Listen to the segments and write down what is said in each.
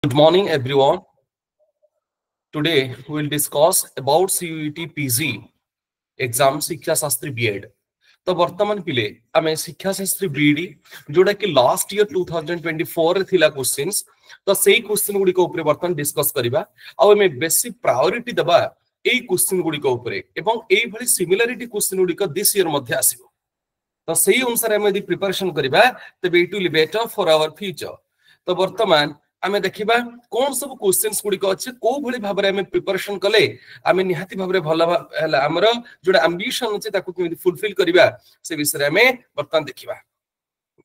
Good morning, everyone. Today we will discuss about CUET PG exam शिक्षा Shastri BEd. तो वर्तमान पिले आमे शिक्षा शास्त्री बीडी जोटा कि लास्ट ईयर 2024 रे थिला क्वेश्चंस तो सेही क्वेश्चन गुडी को ऊपर वर्तमान डिस्कस करिबा आ मे बेसी प्रायोरिटी दबा एई क्वेश्चन गुडी को ऊपर एवं एई भली सिमिलरिटी क्वेश्चन गुडी को दिस ईयर मध्ये आसीबो. तो सेही अनुसार हम यदि प्रिपरेशन करिबा तबे it will be better for our future. तो वर्तमान आमे देखिबा कोन सब क्वेश्चंस गुडी को अछि को भली भाबरे हम प्रिपरेशन कले आमे निहाती भाबरे भला हला हमर जोडा एम्बिशन अछि ताकू केमि फुलफिल करिबा से विषय में वर्तमान देखिबा.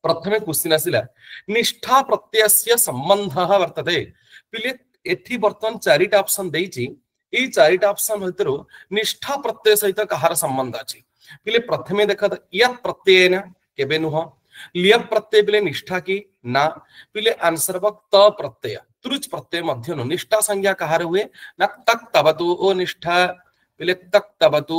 प्रथमे क्वेश्चन आसिला निष्ठा प्रत्ययस्य संबंधः वर्तते. पिले एथि वर्तमान चारिटा ऑप्शन देइछि ए चारिटा ऑप्शन भीतर निष्ठा प्रत्यय सहित कहार संबंध अछि. पिले प्रथमे देखा यत् प्रत्ययेन केबे नुह लिय प्रत्यय पिले निष्ठा की ना पिले आंसर बक त प्रत्यय त्रुच प्रत्यय मध्य निष्ठा संज्ञा कहार हुए ना तक तबतु ओ निष्ठा पिले तक तबतु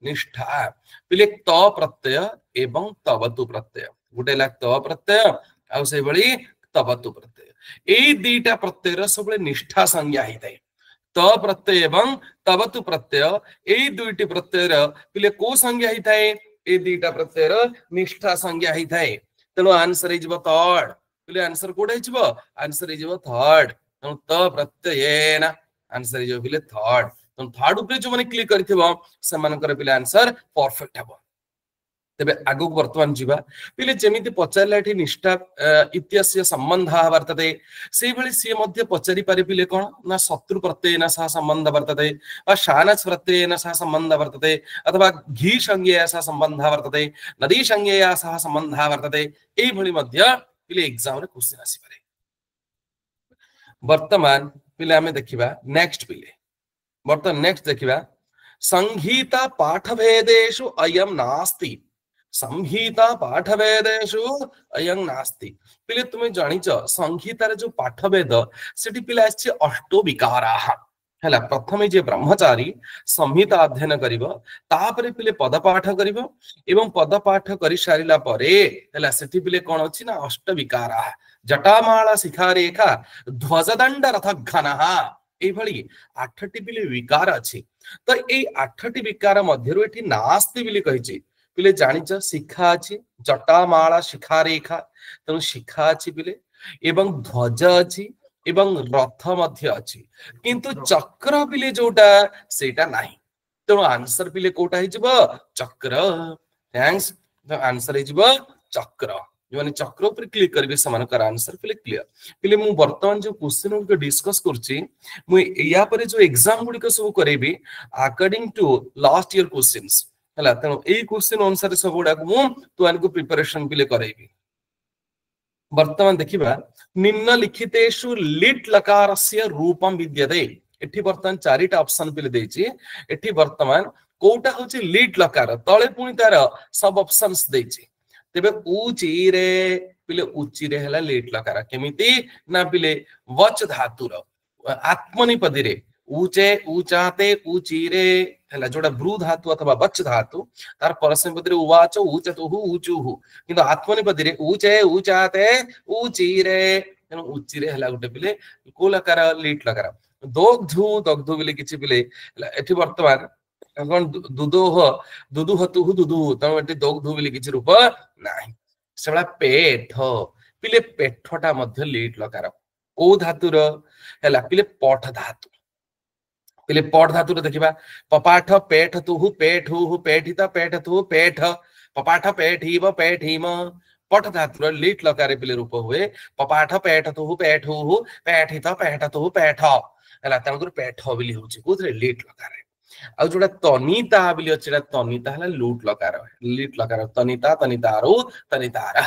निष्ठा पिले त प्रत्यय एवं तबतु प्रत्यय गुटे ला त प्रत्यय आ से बळी तबतु प्रत्यय एई दीटा प्रत्यय र सबले निष्ठा संज्ञा हिताय. त प्रत्यय एवं तबतु प्रत्यय एई दुईटी प्रत्यय र पिले को संज्ञा हिताय ए दीटा प्रत्यय निष्ठा संज्ञा ही थाए. तेणु आंसर इज थर्ड. पिले आंसर कोड हिजबो आंसर इज थर्ड. तेणु त प्रत्ययेन आंसर इज पिले थर्ड. तेणु थर्ड ऊपर जो माने क्लिक करथिबो से मानकर पिले आंसर परफेक्ट हबो. तबे आगु वर्तमान जीवा पिले जेमिति पचारला एठी निष्ठा इत्यस्य संबंधः वर्तते सेही भली सी मध्ये पचारि पारे पिले कोन ना शत्रु प्रत्ययेन सह संबंध वर्तते वा शानच प्रत्ययेन सह संबंध वर्तते अथवा घी संज्ञया सह संबंधः वर्तते नदी संज्ञया सह संबंधः वर्तते एई भली मध्ये पिले एग्जाम रे क्वेश्चन आसी पारे. वर्तमान पिले हमें देखिबा नेक्स्ट पिले वर्तमान नेक्स्ट देखिबा संहिता पाठभेदेषु अयं नास्ति. संहिता पाठभेदेषु अयं नास्ति. पिले तुमे जानिच संहिता रे जो पाठभेद सेठी पिले आछि अष्टो विकाराः हला. प्रथमे जे ब्रह्मचारी संहिता अध्ययन करिवो तापरे पिले पद पाठ करिवो एवं पद पाठ करि सारिला परे हला सेठी पिले कोन अछि ना अष्ट विकाराः जटामाला शिखारेखा ध्वजदंड रथघनः एई भली आठटी पिले विकार अछि. तो एई आठटी विकार मध्यरु एठी नास्ति बिली कहिछि. पिले जानिच शिखा अछि जटामाला शिखारेखा तेणु शिखा अछि पिले एवं ध्वज अछि एवं रथ मध्य अछि किंतु चक्र पिले जोटा सेटा नाही. तेणु आंसर पिले कोटा हिजबो चक्र. थैंक्स. तो आंसर हिजबो चक्र. जो माने चक्र ऊपर क्लिक करबे समानकर आंसर पिले क्लियर. पिले मु वर्तमान जो क्वेश्चन को डिस्कस करछि मु या परे जो एग्जाम गुडी को सब करेबी according to last year questions हला. तेणु एई क्वेश्चन अनुसार सब गुडा को मु तुआनको प्रिपरेशन पिले करैबी. वर्तमान देखिबा निम्नलिखितेषु लिट लकारस्य रूपम विद्यते. एठी वर्तमान चारिटा ऑप्शन पिले देछि. एठी वर्तमान कोटा होछि लिट लकार तळे पुनी तार सब ऑप्शंस देछि. तेबे उचिरे पिले उचिरे हला लिट लकार केमिति ना पिले वच धातुर आत्मनिपदी रे ऊचे ऊचाते ऊचिरे हला जोडा ब्रू धातु अथवा वच धातु तार परस्मैपदी रे उवाच ऊचतुहु ऊचुहु किंतु आत्मनिपदी रे ऊचे ऊचाते ऊचिरे तेनु उचिरे हला गुटे पिले को लकार लिट लकार. दोग्धु दग्धु बिले किछि पिले एठी वर्तमान कोन दुदोह दुदुहतुहु दुदुहु त एठी दोग्धु बिले किछि रूप नाही. सेबला पेठ पिले पेठटा मध्ये लिट लकार को धातुर हला पिले पठ धातु. पिले पठ धातु देखिबा पपाठ पेठ तुहु पेठुहु पेठिता पेठतु पेठ पपाठ पेठीव पेठीम पठ धातुर लिट लकारे पिले रूप हुए पपाठ पेठतुहु पेठुहु पेठिता पेठतु पेठ हला. तनकर पेठ बिली होछि कोथरे लिट लकारे. आ जोडा तनिता बिली अछि तनिता हला लूट लकार लिट लकार तनिता तनितारो तनितार.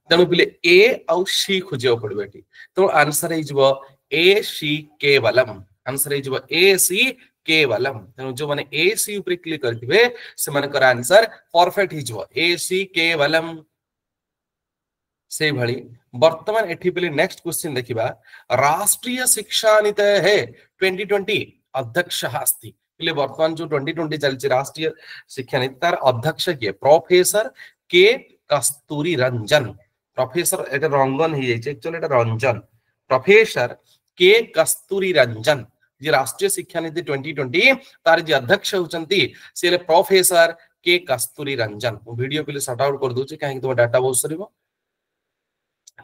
तेणु पिले ए आउ सी खोजियो पड़बे एठी. तो आंसर हिजबो ए सी केवलम. आंसर हिजबो ए सी केवलम. तेणु जो माने ए सी ऊपर क्लिक करथिबे से मानकर आंसर परफेक्ट हिजबो ए सी केवलम. से भली वर्तमान एठी पिले नेक्स्ट क्वेश्चन देखिबा राष्ट्रीय शिक्षा नीति है 2020 अध्यक्ष अस्ति. पिले वर्तमान जो 2020 चलछि राष्ट्रीय शिक्षा नीति तार अध्यक्ष के प्रोफेसर के कस्तूरी रंजन. प्रोफेसर एटा रंगन ही जाय एक्चुअली एटा रंजन प्रोफेसर के कस्तूरी रंजन जी राष्ट्रीय शिक्षा नीति 2020 तार जी अध्यक्ष होचंती से प्रोफेसर के कस्तूरी रंजन वीडियो पे शॉर्ट आउट कर दूची काहे तो डाटा बहुत सरीबो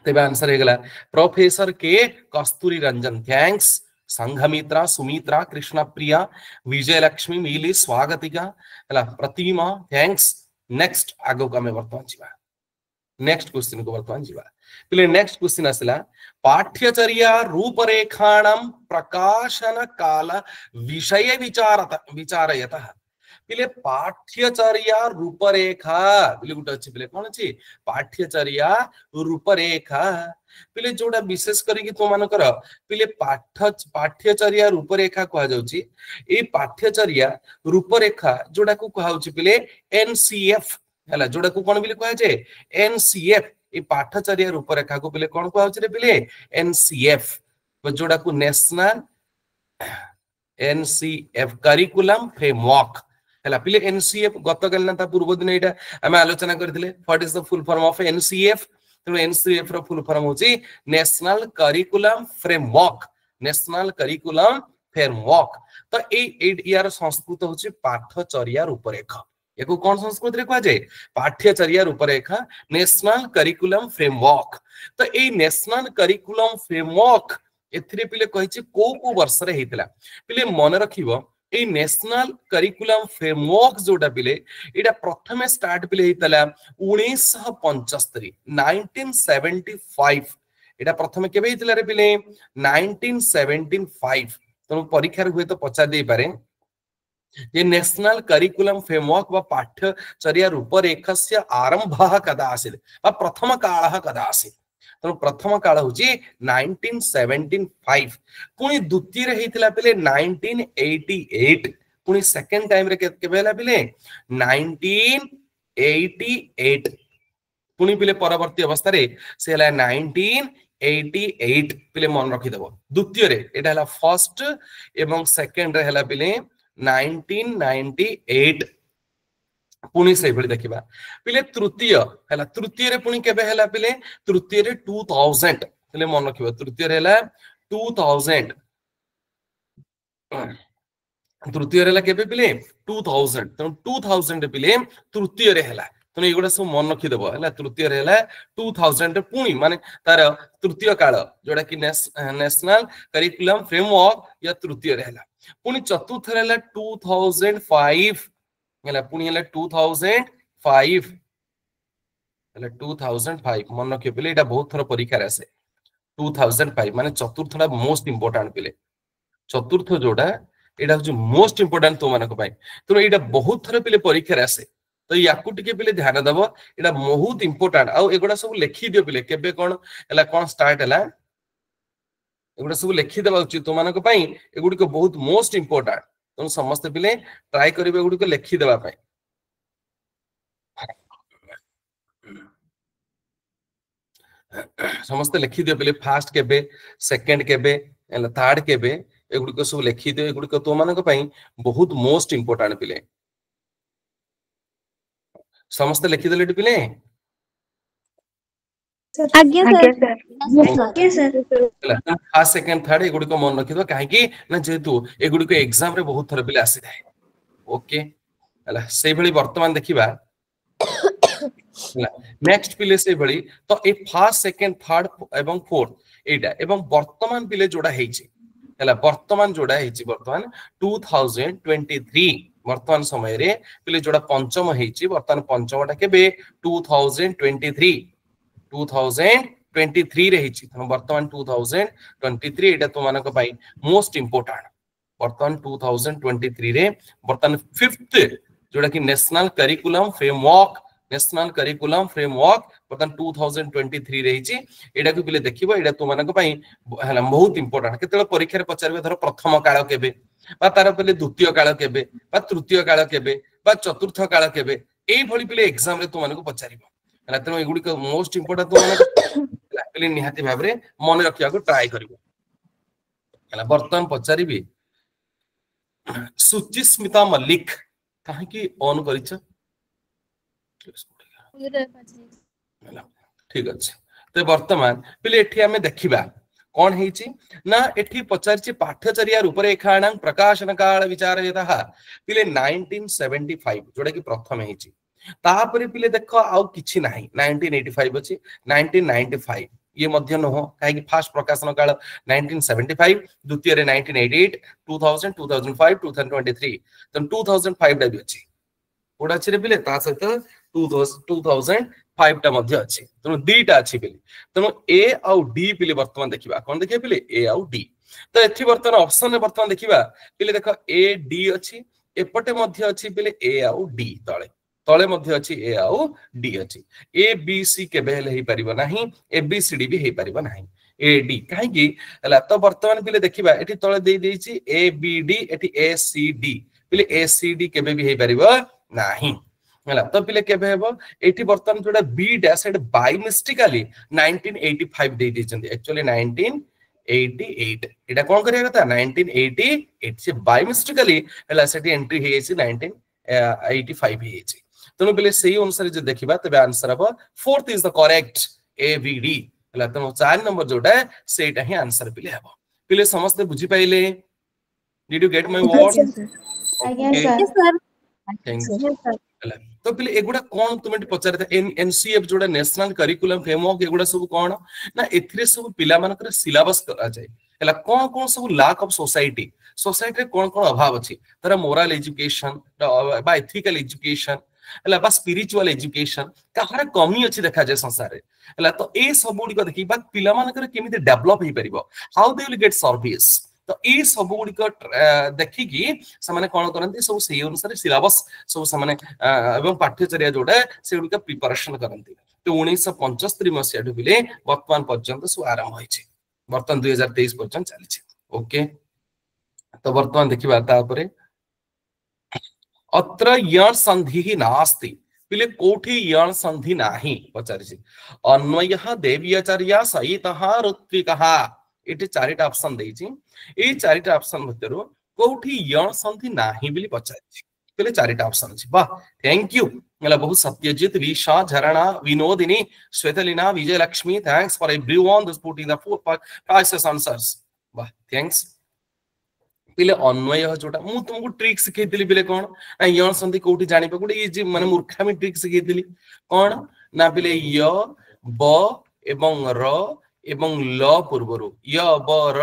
तेबे आंसर हे गला प्रोफेसर के कस्तूरी रंजन थैंक्स संघमित्रा सुमित्रा कृष्ण प्रिया विजय लक्ष्मी मिली स्वागतिका हला प्रतिमा थैंक्स नेक्स्ट आगो का में वर्तमान जीवा नेक्स्ट क्वेश्चन को वर्तमान जीवा पिले नेक्स्ट क्वेश्चन आसला पाठ्यचर्या रूपरेखाणां प्रकाशन काल विषय विचारयतः पिले पाठ्यचर्या रूपरेखा पिले गुटे अछि पिले कोन अछि पाठ्यचर्या रूपरेखा पिले जोडा विशेष करी तो मानकर पिले पाठ्यचर्या रूपरेखा कहा जाउची ए पाठ्यचर्या रूपरेखा जोडा को कहा जाउची पिले एनसीएफ हला जोडा को कोन बिले कहा जाय एनसीएफ ए पाठ्यचर्या रूपरेखा को पिले कोन कहा जाउची रे पिले एनसीएफ जोडा को नेशनल एनसीएफ करिकुलम फ्रेमवर्क हला पिले एनसीएफ गतकाल ना पूर्व दिन एटा हमें आलोचना करथिले what is the full form of NCF तो एनसीएफ रो फुल फॉर्म होची national curriculum framework national curriculum framework तो ए यार संस्कृत होची पाठ्यचर्या रूपरेखा एको कोन संस्कृत रे कहा जाय पाठ्यचर्या रूपरेखा नेशनल करिकुलम फ्रेमवर्क तो ए नेशनल करिकुलम फ्रेमवर्क एथिरे पिले कहिछि को वर्ष रे हेतला पिले मन रखिबो ए नेशनल करिकुलम फ्रेमवर्क जोटा पिले एटा प्रथमे स्टार्ट पिले हेतला 1975 1975 एटा प्रथमे केबे हेतला रे पिले 1975 तो परीक्षा रे हुए तो पचा दे पारे ये नेशनल करिकुलम फ्रेमवर्क व पाठ्यचर्या रूपरेखस्य आरंभः कदा आसीत् वा प्रथम कालः कदा आसीत् तो प्रथम काल होची 1975 पुनी द्वितीय रे हेतिला पिले 1988 पुनी सेकंड टाइम रे केबे हला पिले 1988 पुनी पिले परवर्ती अवस्था रे से हला 1988 पिले मन रखि देबो द्वितीय रे एटा हला फर्स्ट एवं सेकंड रे हला पिले 1998 पुनी से भली देखिबा पिले तृतीय हला तृतीय रे पुनी केबे हला पिले तृतीय रे 2000 पिले मन रखिबो तृतीय रे हला 2000 तृतीय रे हला केबे पिले 2000 तो 2000 रे पिले तृतीय रे हला तो एगुडा सब मन रखि देबो हला तृतीय रे हला 2000 रे पुनी माने तार तृतीय काल जोडा कि नेशनल करिकुलम फ्रेमवर्क या तृतीय रे हला पुनी चतुर्थ रे हला 2005 हला पुनी हला 2005 हला 2005 मन रखियो पिले एटा बहुत थोर परीक्षा रे आसे 2005 माने चतुर्थटा मोस्ट इंपोर्टेंट पिले चतुर्थ जोडा एटा हो मोस्ट इंपोर्टेंट तो मानको पाई तो एटा बहुत थोर पिले परीक्षा रे आसे तो याकू टिके पिले ध्यान दबो एटा बहुत इंपोर्टेंट आ एगुडा सब लिखि दियो पिले केबे कोन हला कोन स्टार्ट हला एगुडा सब लिखि देबा उचित तो मानको पाई एगुडी को बहुत मोस्ट इंपोर्टेंट तो समस्त पिले ट्राई करिवे एगुडी को लिखि देबा पाई समस्त लिखि दियो पिले फर्स्ट केबे सेकंड केबे एला थर्ड केबे एगुडी को सब लिखि दियो एगुडी को तो मानको पाई बहुत मोस्ट इंपोर्टेंट पिले समस्त लिखि देले पिले आज्ञा सर फर्स्ट सेकंड थर्ड एगुडी को मन रखिदो काहे कि ना जेतु एगुडी को एग्जाम रे बहुत थर पिले आसी थाए ओके हला सेई भली वर्तमान देखिबा नेक्स्ट पिले से भली तो ए फर्स्ट सेकंड थर्ड एवं फोर्थ एटा एवं वर्तमान पिले जोडा हेछि हला वर्तमान जोडा हेछि वर्तमान 2023 वर्तमान समय रे पिले जोडा पंचम हेछि वर्तमान पंचमटा केबे 2023 रे हेछि वर्तमान 2023 एटा तो मानक पाई मोस्ट इंपोर्टेंट वर्तमान 2023 रे वर्तमान फिफ्थ जोडा कि नेशनल करिकुलम फ्रेमवर्क वर्तमान 2023 रे हेछि एटा को पिले देखिबो एटा तो मानक पाई हला बहुत इंपोर्टेंट केते परीक्षा रे पचारबे धर प्रथम काल केबे बा तार पिले द्वितीय काल केबे बा तृतीय काल केबे बा चतुर्थ काल केबे एई भली पिले एग्जाम रे तो मानको पचारिबो हला तनो एगुडी को मोस्ट इंपोर्टेंट तो मानको पिले निहाती भाबरे मन रखिया को ट्राई करिवो हला वर्तमान पचारिबी सुचिस्मिता मल्लिक काहे की ऑन करिछ ठीक अछि तो वर्तमान पिले एठी हमें देखिबा कौन हेची ना एठी पचारची पाठ्यचर्या रूपरेखाणां प्रकाशन काल विचारयतः पिले 1975 जोडा कि प्रथम हेची तापरे पिले देखो आउ किछि नाही 1985 अछि 1995 ये मध्य न हो काहे फास्ट प्रकाशन काल 1975 द्वितीय रे 1988 2000 2005 2023 तन 2005 दा भी अछि ओडा छिरे पिले ता सहित 2005 टा मध्य अछि तनो दीटा अछि पिले तनो ए आउ डी पिले वर्तमान देखिबा कोन देखिबा पिले ए आउ डी तो एथि वर्तमान ऑप्शन रे वर्तमान देखिबा पिले देखो ए डी अछि एपटे मध्य अछि पिले ए आउ डी तळे तळे मध्य अछि ए आउ डी अछि ए बी सी केबे हेले हे परिबो नाही ए बी सी डी भी हे परिबो नाही ए डी काहे कि हला तो वर्तमान पिले देखिबा एठी तळे देई देइछि ए बी डी एठी ए सी डी पिले ए सी डी केबे भी हे परिबो नाही हला तो पिले केबे हेबो एठी वर्तमान जोडा B dash eight by mistakely 1985 देई दिचंदी एक्चुअली 1988 एटा कोन करिया कथा 1988 से बाय मिस्टेकली हला सेठी एंट्री हे छि 1985 हे छि तनो पिले सेही अनुसार जे देखिबा तबे आंसर हबो fourth is the correct AVD हला तनो 4 नंबर जोडा सेटा ही आंसर पिले हबो पिले समस्त बुझी पाइले did you get my word sir तो पिले एगुडा कोन तुमे पचारे एनसीएफ जोडा नेशनल करिकुलम फ्रेमवर्क एगुडा सब कोन ना एथिरे सब पिला मानकर सिलेबस करा जाय हला कोन कोन सब लैक ऑफ सोसाइटी सोसाइटी रे कोन कोन अभाव अछि तरा मोरल एजुकेशन बा एथिकल एजुकेशन हला बा स्पिरिचुअल एजुकेशन कहार कमी अछि देखा जाय संसार रे हला तो ए सब गुडी को देखि बा पिला मानकर केमिते डेवलप हे परिबो how they will get service तो ए सब गुडी को देखि कि समाने कोन करंती सब सेही अनुसार सिलेबस सब समाने एवं पाठ्यचर्या जोडा से गुडी का प्रिपरेशन करंती तो 1975 मसिया डुबिले वर्तमान पर्यंत सु आरंभ होइछे वर्तमान 2023 पर्यंत चलिछे ओके तो वर्तमान देखिबा ता परे अत्र यण संधि नास्ति पिले कोठी यण संधि नाही पचारिछि अन्वयः देव्यचर्या सहितः ऋत्विकः एटी चारिटा ऑप्शन देइछि ए चारिटा ऑप्शन भतरो कोठी यण संधि नाही बिली पचारिछि पिले चारिटा ऑप्शन अछि वाह थैंक यू मला बहुत Satyajit Visha Jharna Vinodini Swetalina Vijayalakshmi thanks for everyone this putting the 5 answers वाह थैंक्स पिले अन्वय जोटा मु तुमको ट्रिक सिखैतिली पिले कोन ना यण संधि कोठी जानि पे गुडी जे माने मूर्खामी ट्रिक सिखैतिली कोन ना पिले य ब एवं र एवं ल पूर्वरु य ब र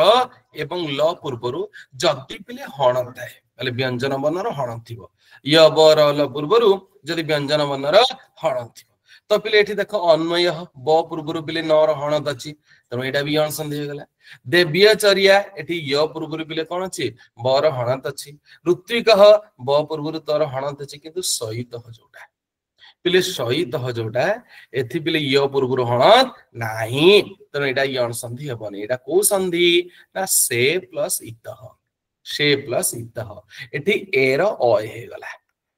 एवं ल पूर्वरु जति पिले हण थाए माने व्यंजन वर्णर हण थिबो य ब र ल पूर्वरु जदि व्यंजन वर्णर हण थिबो तो पिले एठी देखो अन्वय ब पूर्वरु पिले न र हण दछि तनो एटा भी यण संधि हो गला देव्यचर्या एठी य पूर्वरु पिले कोन अछि ब र हणत अछि ऋत्विकः ब पूर्वरु तर हणत अछि किंतु सहित ह जोटा पिले सहित ह जोटा एथि पिले य पूर्वरु हणत नाही तनो एटा यण संधि हेबनी एटा को संधि ना से प्लस इतः से प्लस इतः एठी ए र अ हे गला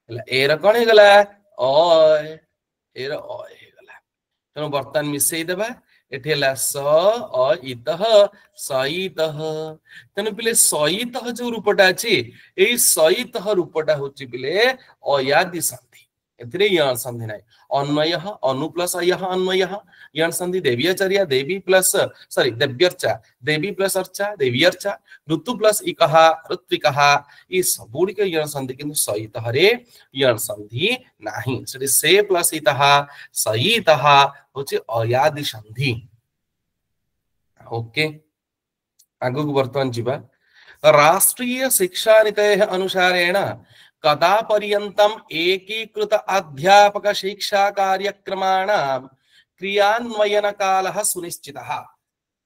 हला ए र कोन हे गला अ ए र अ हे गला तनो वर्तमान मिसै देबा एठेला स अ इतः सहितः तने पिले सहितः जो रूपटा अछि एई सहितः रूपटा होछि पिले अयादि संधि एथिरे यण संधि नै अन्वयः अनु प्लस अयः अन्वयः यण संधि देव्यचर्या देवी प्लस सॉरी देव्यर्चा देवी प्लस अर्चा देव्यर्चा ऋतु प्लस इकः ऋत्विकः ई सबुडी के यण संधि किंतु सहितः रे यण संधि नाही से प्लस इतः सहितः होछि अयादि संधि ओके आगु वर्तमान जीवा राष्ट्रीय शिक्षा नीतेः अनुसारेण कदा पर्यन्तम एकीकृत अध्यापक शिक्षा कार्यक्रमाणां क्रियान्वयन कालः सुनिश्चितः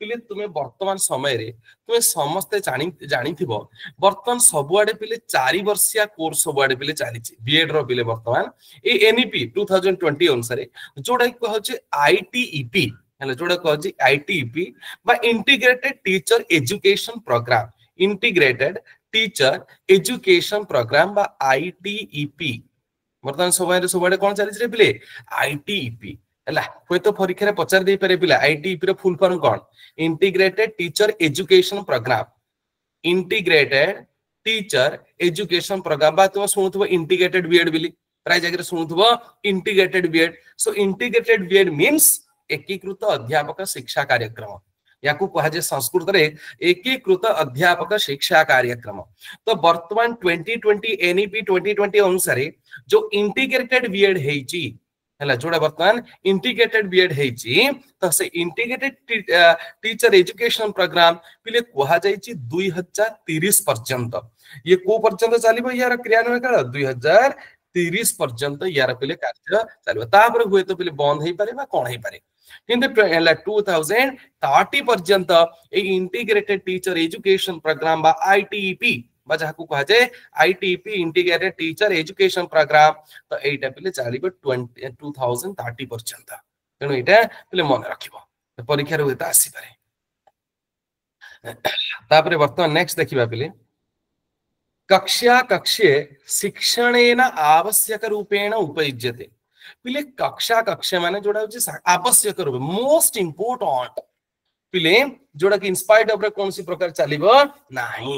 पिले तुमे वर्तमान समय रे तुमे समस्त जानिथिबो वर्तमान सबुआडे पिले 4 वर्षिया कोर्स सबुआडे पिले चलीछि बीएड रो पिले वर्तमान ए एनईपी 2020 अनुसार जोडा कहछि आईटीईपी हला जोडा कहछि आईटीईपी बा integrated teacher education programme integrated teacher education programme बा आईटीईपी वर्तमान सबुआडे कोन चलीछि रे पिले आईटीईपी हला होय तो परीक्षा रे पचार दे पारे पिला आईटीईपी रे फुल फॉर्म कोन integrated teacher education programme integrated teacher education programme बा तो सुनुथबो इंटीग्रेटेड बीएड बिली प्राय जगह सुनुथबो integrated BEd so integrated BEd means एकीकृत अध्यापक शिक्षा कार्यक्रम या कहा संस्कृत रे एकीकृत अध्यापक शिक्षा कार्यक्रम। तो वर्तमान 2020 एनईपी 2020 अनुसार जो इंटीग्रेटेड बीएड हेची हला जोड़ा वर्तमान इंटीग्रेटेड बीएड हेची तो से इंटीग्रेटेड टीचर एजुकेशन प्रोग्राम पिले कहा जायछि 2030 पर्यंत ये को पर्यंत चलिबो यार क्रियान्वयन काल 2030 पर्यंत यार पिले कार्य चलिबो तापर हुए तो पिले बंद हे पारे बा कोन हे पारे किंतु 2030 पर्यंत ए इंटीग्रेटेड टीचर एजुकेशन प्रोग्राम बा आईटीईपी बा जाको कहा जाय ITEP integrated teacher education programme तो एटा पिले चलिबो 2030 पर्यंत तेनु एटा पिले मन रखिबो परीक्षा रे होता आसी पारे। तापर वर्तमान नेक्स्ट देखिबा पिले कक्षा कक्षे शिक्षणेन आवश्यक रूपेण उपयुज्यते पिले कक्षा कक्षा माने जोड़ा होची आवश्यक रूप मोस्ट इंपोर्टेंट पिले जोड़ा कि इंस्पायर्ड ऑफ कौन सी प्रकार चलिबो नाही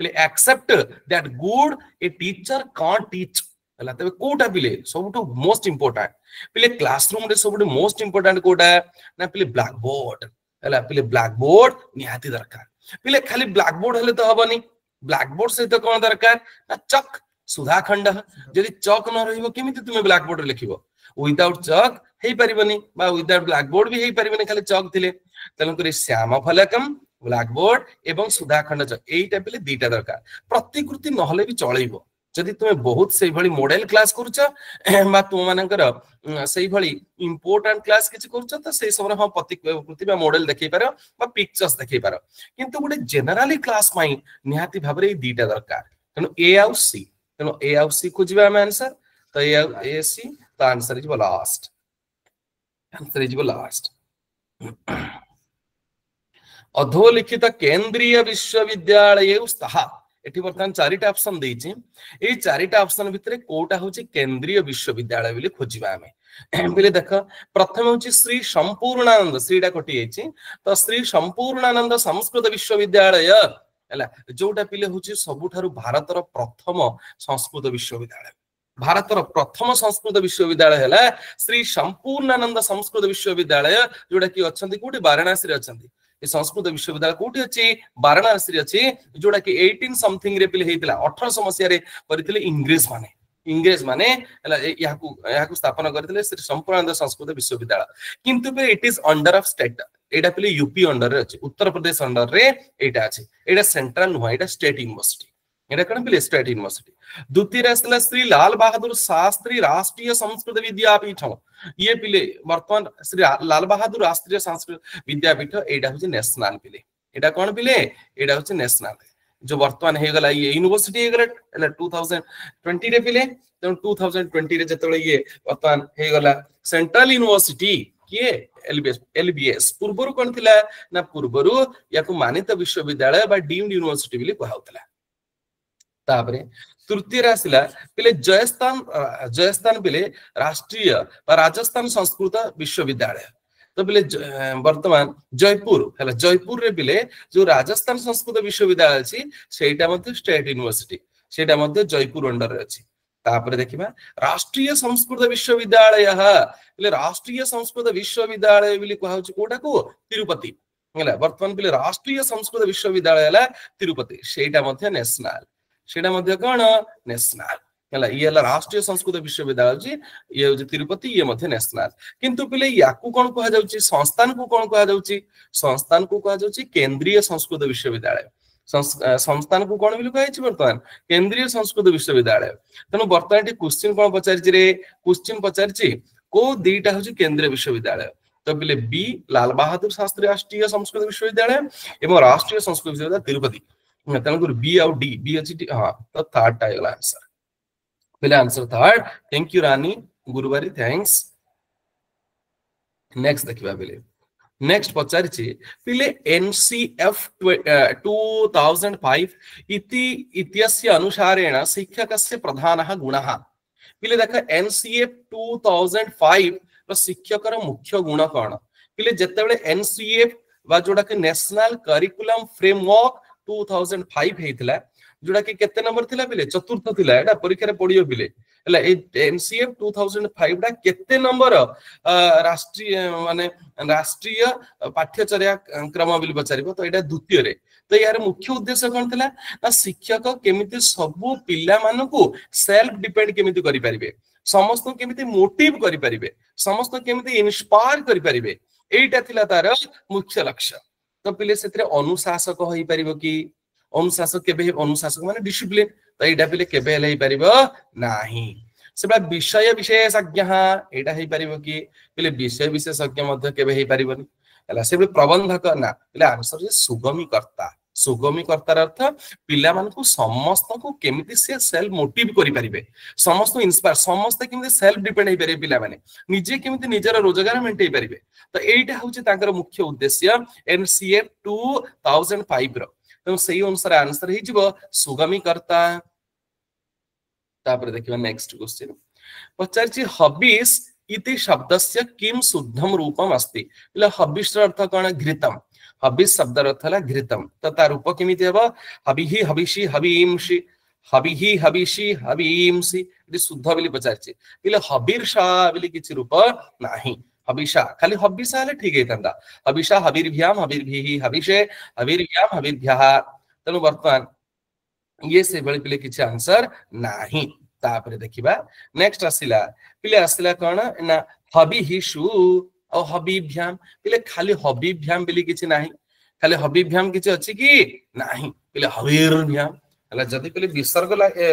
पिले except that good a teacher can't teach हला तबे कोटा पिले सबटु मोस्ट इंपोर्टेंट पिले क्लासरूम रे सबटु मोस्ट इंपोर्टेंट कोटा ना पिले ब्लैक बोर्ड हला पिले ब्लैक बोर्ड निहाती दरकार पिले खाली ब्लैक बोर्ड हले तो हबनी ब्लैक बोर्ड से तो कौन दरकार ना चक सुधाखंड जदि चक न रहिबो केमिति तुमे ब्लैक बोर्ड रे लिखिबो विदाउट चक हेई परिबनी बा विदाउट ब्लैक बोर्ड भी हेई परिबनी खाली चक थिले तनु करे श्याम फलकम ब्लैक बोर्ड एवं सुधाखंड चक एटा पिले दीटा दरकार प्रतिकृति नहले भी चलैबो जदि तुमे बहुत सेही भली मॉडल क्लास करूछ बा तुम मानकर सेही भली इंपोर्टेंट क्लास किछ करूछ त सेही समय हम प्रतिकृति बा मॉडल देखै पारो बा पिक्चर्स देखै पारो किंतु गुटे जनरली क्लास माई निहाती भाबरे ए दीटा दरकार तनु ए आउ सी तनु ए आउ सी खोजिबा हम आंसर तो ए सी तो answer is last answer is last. अधोलिखित केंद्रीय विश्वविद्यालय स्तः एठी वर्तमान चारिटा ऑप्शन देछि ए चारिटा ऑप्शन भितरे कोटा होछि केंद्रीय विश्वविद्यालय बिले खोजिबा हमें बिले देख प्रथम होछि श्री संपूर्णानंद श्रीडा कोटी हेछि तो श्री संपूर्णानंद संस्कृत विश्वविद्यालय हला जोटा पिले होछि सबुठारु भारतर प्रथम संस्कृत विश्वविद्यालय भारतर प्रथम संस्कृत विश्वविद्यालय हला श्री संपूर्णानंद संस्कृत विश्वविद्यालय जोटा कि अछंती कोठी वाराणसी रे अछंती संस्कृत विश्वविद्यालय कोठी अछि वाराणसी रे अछि जोटा कि 18 समथिंग रे पिले हेतिला 1800 मसिया रे परिथिले इंग्रेज माने हला याकू स्थापना करथिले श्री संपूर्णानंद संस्कृत विश्वविद्यालय किंतु पे it is under of state एटा पिले यूपी अंडर रे अछि उत्तर प्रदेश अंडर रे एटा अछि एटा सेंट्रल नुहा एटा स्टेट यूनिवर्सिटी एटा कण पिले स्टेट यूनिवर्सिटी। द्वितीय रास्ता श्री लाल बहादुर शास्त्री राष्ट्रीय संस्कृत विद्यापीठ ये पिले वर्तमान श्री लाल बहादुर राष्ट्रीय संस्कृत विद्यापीठ एटा होछि नेशनल पिले एटा कोन पिले एटा होछि नेशनल जो वर्तमान हे गला ये यूनिवर्सिटी हे गला 2020 रे पिले तो 2020 रे जतले ये वर्तमान हे गला सेंट्रल यूनिवर्सिटी के एलबीएस पूर्वरु कोन थिला ना पूर्वरु याकू मानित विश्वविद्यालय बा डीम्ड यूनिवर्सिटी बिले कहउतला। तापरे तृतीय रासिला पिले जयस्थान पिले राष्ट्रीय बा राजस्थान संस्कृत विश्वविद्यालय तो पिले वर्तमान जयपुर हला जयपुर रे पिले जो राजस्थान संस्कृत विश्वविद्यालय अछि सेटा मध्ये स्टेट यूनिवर्सिटी सेटा मध्ये जयपुर अंडर रे अछि। तापरे देखिबा राष्ट्रीय संस्कृत विश्वविद्यालय पिले राष्ट्रीय संस्कृत विश्वविद्यालय बिले कहउछि कोटा को तिरुपति हला वर्तमान पिले राष्ट्रीय संस्कृत विश्वविद्यालय हला तिरुपति सेटा मध्ये नेशनल सेटा मध्ये कोन नेशनल हला ये हला राष्ट्रीय संस्कृत विश्वविद्यालय जी ये होछि तिरुपति ये मध्ये नेशनल किंतु पिले याकू कोन कहा जाउछि संस्थान को कोन कहा जाउछि केंद्रीय संस्कृत विश्वविद्यालय संस्थान को कोन बिले कहैछि वर्तमान केंद्रीय संस्कृत विश्वविद्यालय तनो वर्तमान क्वेश्चन कोन पचारछि रे क्वेश्चन पचारछि को दीटा होछि केंद्रीय विश्वविद्यालय तो पिले बी लाल बहादुर शास्त्री राष्ट्रीय संस्कृत विश्वविद्यालय एवं राष्ट्रीय संस्कृत विश्वविद्यालय तिरुपति तनकुर बी और डी अछि हां तो थर्ड टाइल आंसर पहले आंसर थर्ड। थैंक यू रानी गुरुवारी थैंक्स। नेक्स्ट देखिबा पहले नेक्स्ट पचारछि पिले एनसीएफ 2005 इति इत्यस्य अनुसारेण शिक्षकस्य प्रधानः गुणः पिले देख एनसीएफ 2005 रो शिक्षकर मुख्य गुण कोन पिले जेतेबेले एनसीएफ बा जोडा के नेशनल करिकुलम फ्रेमवर्क 2005 हेतिला जोड़ा कि केते नंबर थिला पिले चतुर्थ थिला एटा परीक्षा रे पडियो पिले हला ए एनसीएफ 2005 डा केते नंबर राष्ट्रीय माने राष्ट्रीय पाठ्यचर्या क्रम बिल पचारिबो तो एटा द्वितीय रे तो यार मुख्य उद्देश्य कोन थिला ना शिक्षक केमिति सबु पिला मानकु सेल्फ डिपेंड केमिति करि परिबे समस्त केमिति मोटिव करि परिबे समस्त केमिति इंस्पायर करि परिबे एटा थिला तार मुख्य लक्ष्य तो पिले सेतरे अनुशासक होई परिबो कि अनुशासक केबे अनुशासक माने डिसिप्लिन तो एटा पिले केबे हेलै परिबो नाही सेबा विषय विशेषज्ञ एटा हेई परिबो कि पिले विषय विशेषज्ञ मध्ये केबे हेई परिबोनी हला सेबे प्रबंधक ना पिले आंसर जे सुगमी कर्तार अर्थ पिला मानकु समस्त को केमिति से सेल्फ मोटिव करि परिबे समस्त इंस्पायर समस्त केमिति सेल्फ डिपेंड हेई परिबे पिला माने निजे केमिति निजर रोजगार मेंटेई परिबे तो एटा होची ताकर मुख्य उद्देश्य एनसीएफ 2005 रो तो सही अनुसार आंसर ही जीवो सुगमी कर्ता तापर देखिबा नेक्स्ट क्वेश्चन पचारची हॉबीज इति शब्दस्य किम शुद्धम रूपम अस्ति इला हॉबीज अर्थ कोन घृतम हॉबीज शब्द अर्थ हला घृतम तो तार रूप केमिति हेबो हबिहि हबिषि हबीमषि हबिहि हबिषि हबीमषि इति शुद्ध बिली पचारची इला हबीरषा बिली किछि रूप नाही हबिषा खाली हबिषा हले ठीक हेतंदा हबिषा हबीरभ्याम हबीरभिहि हबिषे हबीरभ्याम हबीरभ्यः तनु वर्तमान ये से बळी पिले किछि आंसर नाही तापर देखिबा नेक्स्ट आसिला पिले आसिला कोन ना हबिहिषु औ हबीभ्याम पिले खाली हबीभ्याम बिली किछि नाही खाली हबीभ्याम किछि अछि कि नाही पिले हबीरभ्याम हला जदी पिले विसर्ग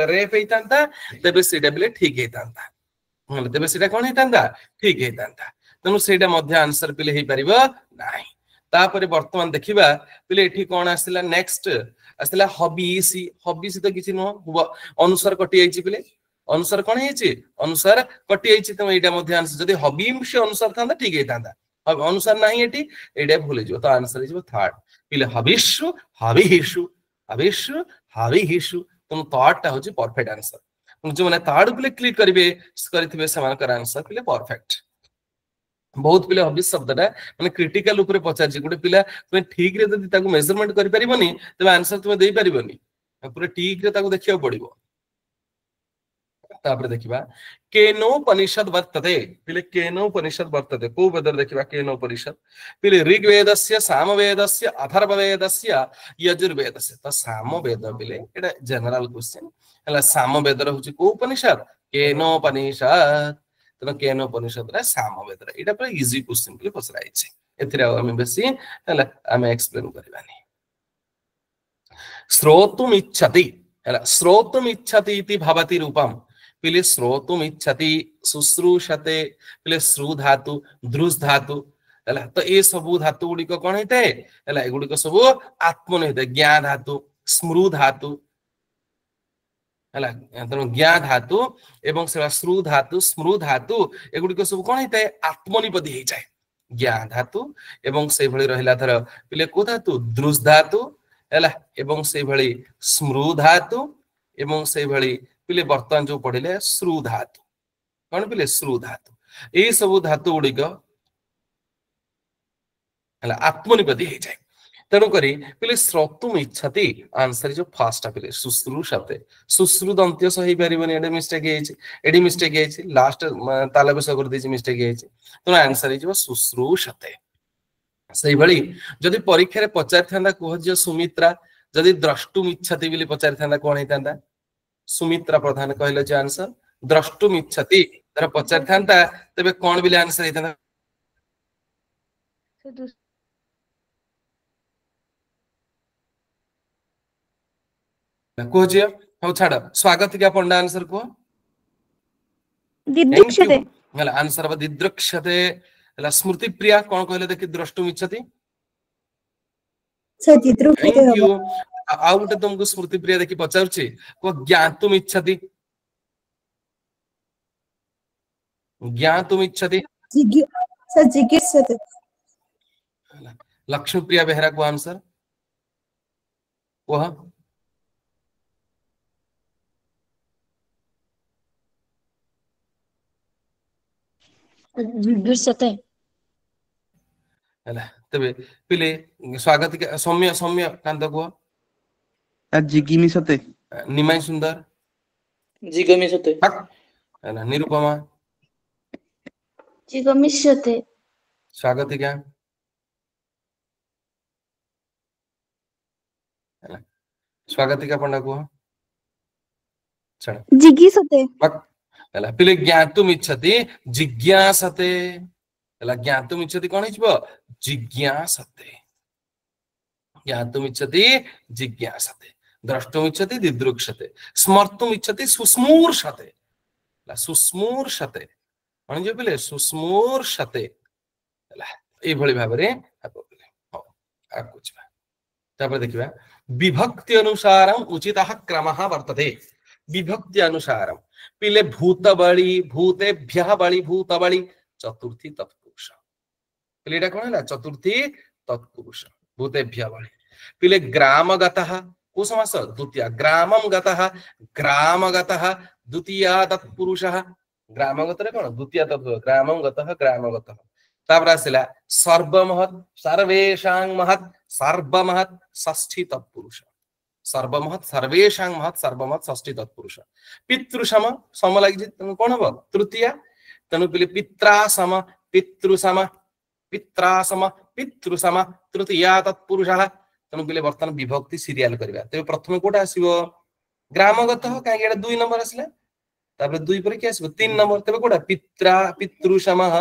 रे पेइतांता तबे सेटा पिले ठीक हेतांता हला तबे सेटा कोन हेतांता ठीक हेतांता तनु सेटा मध्य आंसर पिले हेई परिबो नाही तापर वर्तमान देखिबा पिले एठी कोन आसिला नेक्स्ट आसिला हबीसी हबीसी तो किछि नो अनुसार कटि आइछि पिले अनुसार कोन हेछि अनुसार कटि आइछि त एटा मध्य आंसर जदी हबीम से अनुसार थांदा ठीक हेतांदा अब अनुसार नाही एठी एटा भूले जो तो आंसर हिजो थर्ड पिले हबिषु हबिहिषु हबिषु हबिहिषु तुम थर्ड ता होछि परफेक्ट आंसर जो माने थर्ड पिले क्लिक करिथिबे समानकर आंसर पिले परफेक्ट बहुत पिले हबिस शब्दटा माने क्रिटिकल ऊपर पचारछि गुटे पिला तुमे ठीक रे जदी ताको मेजरमेंट करि परिबोनी तबे आंसर तुमे देई परिबोनी पूरा ठीक रे ताको देखियो पड़िबो तापर देखिबा केनोपनिषद वर्तते पिले केनोपनिषद वर्तते को वेदर देखिबा केनोपनिषद पिले ऋग्वेदस्य सामवेदस्य अथर्ववेदस्य यजुर्वेदस्य त सामवेद पिले एटा जनरल क्वेश्चन हला सामवेद रहउछि को उपनिषद केनोपनिषद तनो केनोपनिषद रे सामवेद रे एटा पूरा इजी क्वेश्चन पिले पसराइ छै एथिरा हम बेसी हला हम एक्सप्लेन करबानी श्रोतुम इच्छति हला श्रोतुम इच्छति इति भवति रूपम पिले श्रोतुम इच्छति शुश्रूषते पिले श्रु धातु द्रुस धातु हला तो ए सबु धातु गुडी को कोन हेते हला ए गुडी को सबु आत्मन हेते ज्ञा धातु स्मृ धातु हला तनो ज्ञा धातु एवं सेवा श्रु धातु स्मृ धातु ए गुडी को सब कोन हेते आत्मनिपदी हे जाय ज्ञा धातु एवं से भଳି रहिला धर पिले को धातु द्रुस धातु हला एवं से भଳି स्मृ धातु एवं से भଳି पिले वर्तमान जो पढिले श्रु धातु कोन पिले श्रु धातु ए सब धातु गुडी को हला आत्मनिपदी हे जाय तेणु करी पिले श्रोतुम इच्छति आंसर जो फास्ट पिले शुश्रूषते शुश्रु दंत्य सही परिबनी एडे मिस्टेक हेछि एडी मिस्टेक हेछि लास्ट ताला बस कर देछि मिस्टेक हेछि तो आंसर जो शुश्रूषते सही भली जदी परीक्षा रे पचार थांदा कोह जे सुमित्रा जदी द्रष्टुम इच्छति बिली पचार थांदा कोन हेतांदा सुमित्रा प्रधान कहले जे आंसर द्रष्टुम इच्छति तर पचार थांदा तबे कोन बिली आंसर हेतांदा को जे हो छाड़ स्वागत क्या पंडा आंसर को दिदृक्षते हला आंसर बा दिदृक्षते हला स्मृति प्रिया कोन कहले देखि द्रष्टुम इच्छति से दिदृक्षते थैंक यू आ उटे तुमको स्मृति प्रिया देखि पचारछि को ज्ञातुम इच्छति ज्ञातुम इच्छति से जिज्ञासते लक्ष्मी प्रिया बेहरा को आंसर वह जिज्ञासते हला तबे पिले स्वागत के सौम्य सौम्य कांत को जिज्ञासते निमाई सुंदर जिगमिषते हक है ना निरुपमा जिगमिष्यते स्वागतिका है ना स्वागतिका पंडा को चलो जिगीषते हक है ना पिले ज्ञातुम इच्छति जिज्ञासते है ना ज्ञातुम इच्छति कौन हिचबो जिज्ञासते ज्ञातुम इच्छति जिज्ञासते द्रष्टुम इच्छति दिदृक्षते स्मर्तुम इच्छति सुस्मूर्षते ला सुस्मूर्षते कौन जो पिले सुस्मूर्षते ला ए भली भाबरे हबो पिले हो आ कुछ बा तापर देखिबा विभक्ति अनुसारम उचितः क्रमः वर्तते विभक्ति अनुसारम पिले भूतबली भूतेभ्यः बली भूतबली चतुर्थी तत्पुरुष पिले एटा कोन हला चतुर्थी तत्पुरुष भूतेभ्यः बली पिले ग्रामगतः को समास द्वितीय ग्रामम गतः ग्रामगतः द्वितीय तत्पुरुषः ग्रामगत रे कोन द्वितीय तत्पुरुष ग्रामम गतः ग्रामगतः तापर आसिला सर्वमहत् सर्वेषां महत् सर्वमहत् षष्ठी तत्पुरुष सर्वमहत् सर्वेषां महत् सर्वमहत् षष्ठी तत्पुरुष पितृसम सम लागि कोन हो तृतीय तनु पिले पित्रासम पितृसम पित्रासम पितृसम तृतीय तत्पुरुषः तनु पिले वर्तमान विभक्ति सीरियल करबा तबे प्रथम कोटा आसीबो ग्रामगत काहे एटा 2 नंबर आसिला तापर 2 पर के आसीबो 3 नंबर तबे कोटा पित्रा पितृसमः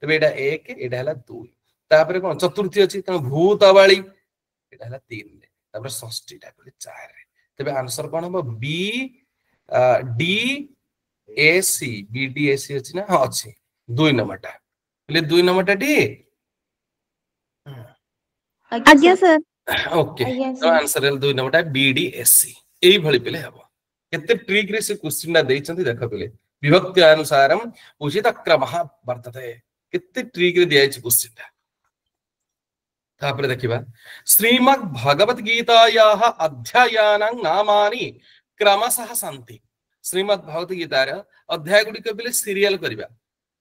तबे एटा 1 एटा हला 2 तापर कोन चतुर्थी अछि तनु भूतबली एटा हला 3 तापर षष्ठी टा पिले 4 तबे आंसर कोन हो B D A C B D A C अछि ना हां अछि 2 नंबर टा पिले 2 नंबर टा डी आज्ञा सर ओके तो आंसर है 2 नंबर टा बीडीएससी एई भली पिले हबो केते ट्रिक रे से क्वेश्चन ना देइछंती देख पिले विभक्ति अनुसारम उचित क्रमः वर्तते केते ट्रिक रे दियाइछ क्वेश्चन ता तापर देखिबा श्रीमद् भगवत गीतायाः अध्यायानां नामानि क्रमशः सन्ति श्रीमद् भगवत गीतार अध्याय गुडी के पिले सीरियल करबा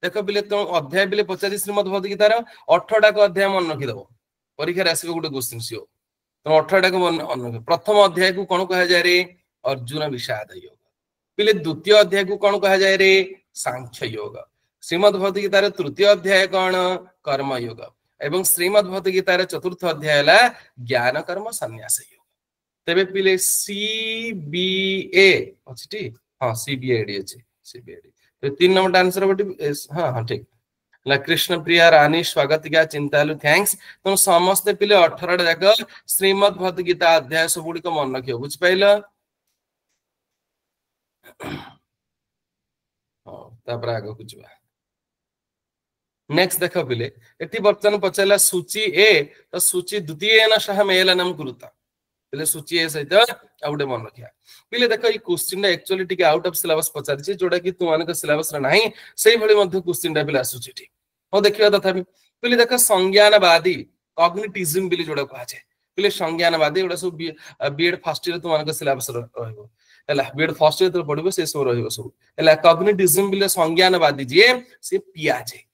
देख पिले तो अध्याय पिले 50 श्रीमद् भगवत गीतार 18 टा को अध्याय मन रखि दबो परीक्षा रे आसीबो गुडी क्वेश्चन सियो तो 18 टा को मन प्रथम अध्याय को कोन कहा जाय रे अर्जुन विषाद योग पिले द्वितीय अध्याय को कोन कहा जाय रे सांख्य योग श्रीमद् भगवत गीतार तृतीय अध्याय कोन कर्म योग एवं श्रीमद् भगवत गीतार चतुर्थ अध्याय ला ज्ञान कर्म संन्यास योग तबे पिले सीबीए अछि हां सीबीए डी अछि सीबीए तो 3 नंबर आंसर बटी हां हां ठीक ला कृष्ण प्रिया रानी स्वागत क्या चिंतालु थैंक्स तुम समस्त पिले 18 जाक श्रीमद् भगवत गीता अध्याय सब गुडी को मन रखियो बुझ पाइला हां तापर आगो कुछबा नेक्स्ट देखो पिले एटी वर्तन पचला सूची ए तो सूची द्वितीयेन सह मेलनम कुरुता पिले सूची ए सहित आउडे मन रखिया पिले देखो ई क्वेश्चन एक्चुअली टिके आउट ऑफ सिलेबस पचार छी जोडा कि तुमाने को सिलेबस रे नाही सेही भली मध्ये क्वेश्चन टा पिले आसुची ठीक हो देखियो तथा पिले देखो संज्ञानवादी कॉग्निटिज्म बिली जोडा कहा छे पिले संज्ञानवादी एडा सब बीएड फर्स्ट ईयर तुमाने को सिलेबस रहइबो हला बीएड फर्स्ट ईयर तो पढिबो से सब रहइबो सब हला कॉग्निटिज्म बिले संज्ञानवादी जे से पियाजे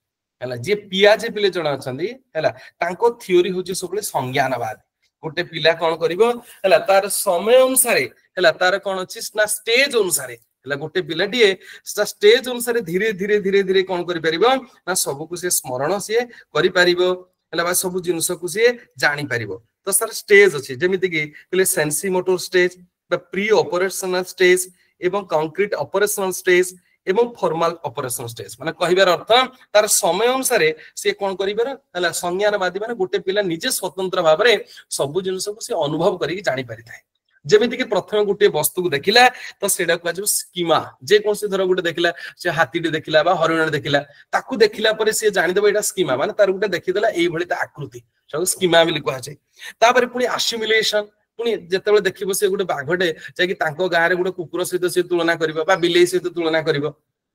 हला जे पियाजे पिले जणा अछंदी हला तांको थ्योरी होची सबले संज्ञानवाद गोटे पिला कोन करिवो हला तार समय अनुसार हला तार कोन अछि ना स्टेज अनुसार हला गोटे पिलाटी स्टेज अनुसार धीरे धीरे धीरे धीरे कोन करि परिबो ना सब को से स्मरण से करि परिबो हला बा सब जिंस को से जानि परिबो तो सर स्टेज अछि जेमिति कि पिले सेंसी मोटर स्टेज बा प्री ऑपरेशनल स्टेज एवं कंक्रीट ऑपरेशनल स्टेज एवं फॉर्मल ऑपरेशन स्टेज माने कहिबार अर्थ तार समय अनुसार से कोन करिबार हला संज्ञानवादी माने गोटे पिला निजे स्वतंत्र भाबरे सब जिंस को से अनुभव करि जानि परिथाय जेमिति कि प्रथम गोटे वस्तु को देखिला तो सेडा को जो स्कीमा जे कोन से धर गोटे देखिला से हाथीटे देखिला बा हरिण देखिला ताकू देखिला परे से जानि देबो एटा स्कीमा माने तार गोटे देखि देला एई भली ता आकृति सब स्कीमा बिली कहै छै तापर पुनी असिमुलेशन पुनी जेतेबे देखिबो से गोटे बाघटे जे कि तांको गां रे गोटे कुकुर सहित से तुलना करिवो बा बिलेई सहित तुलना करिवो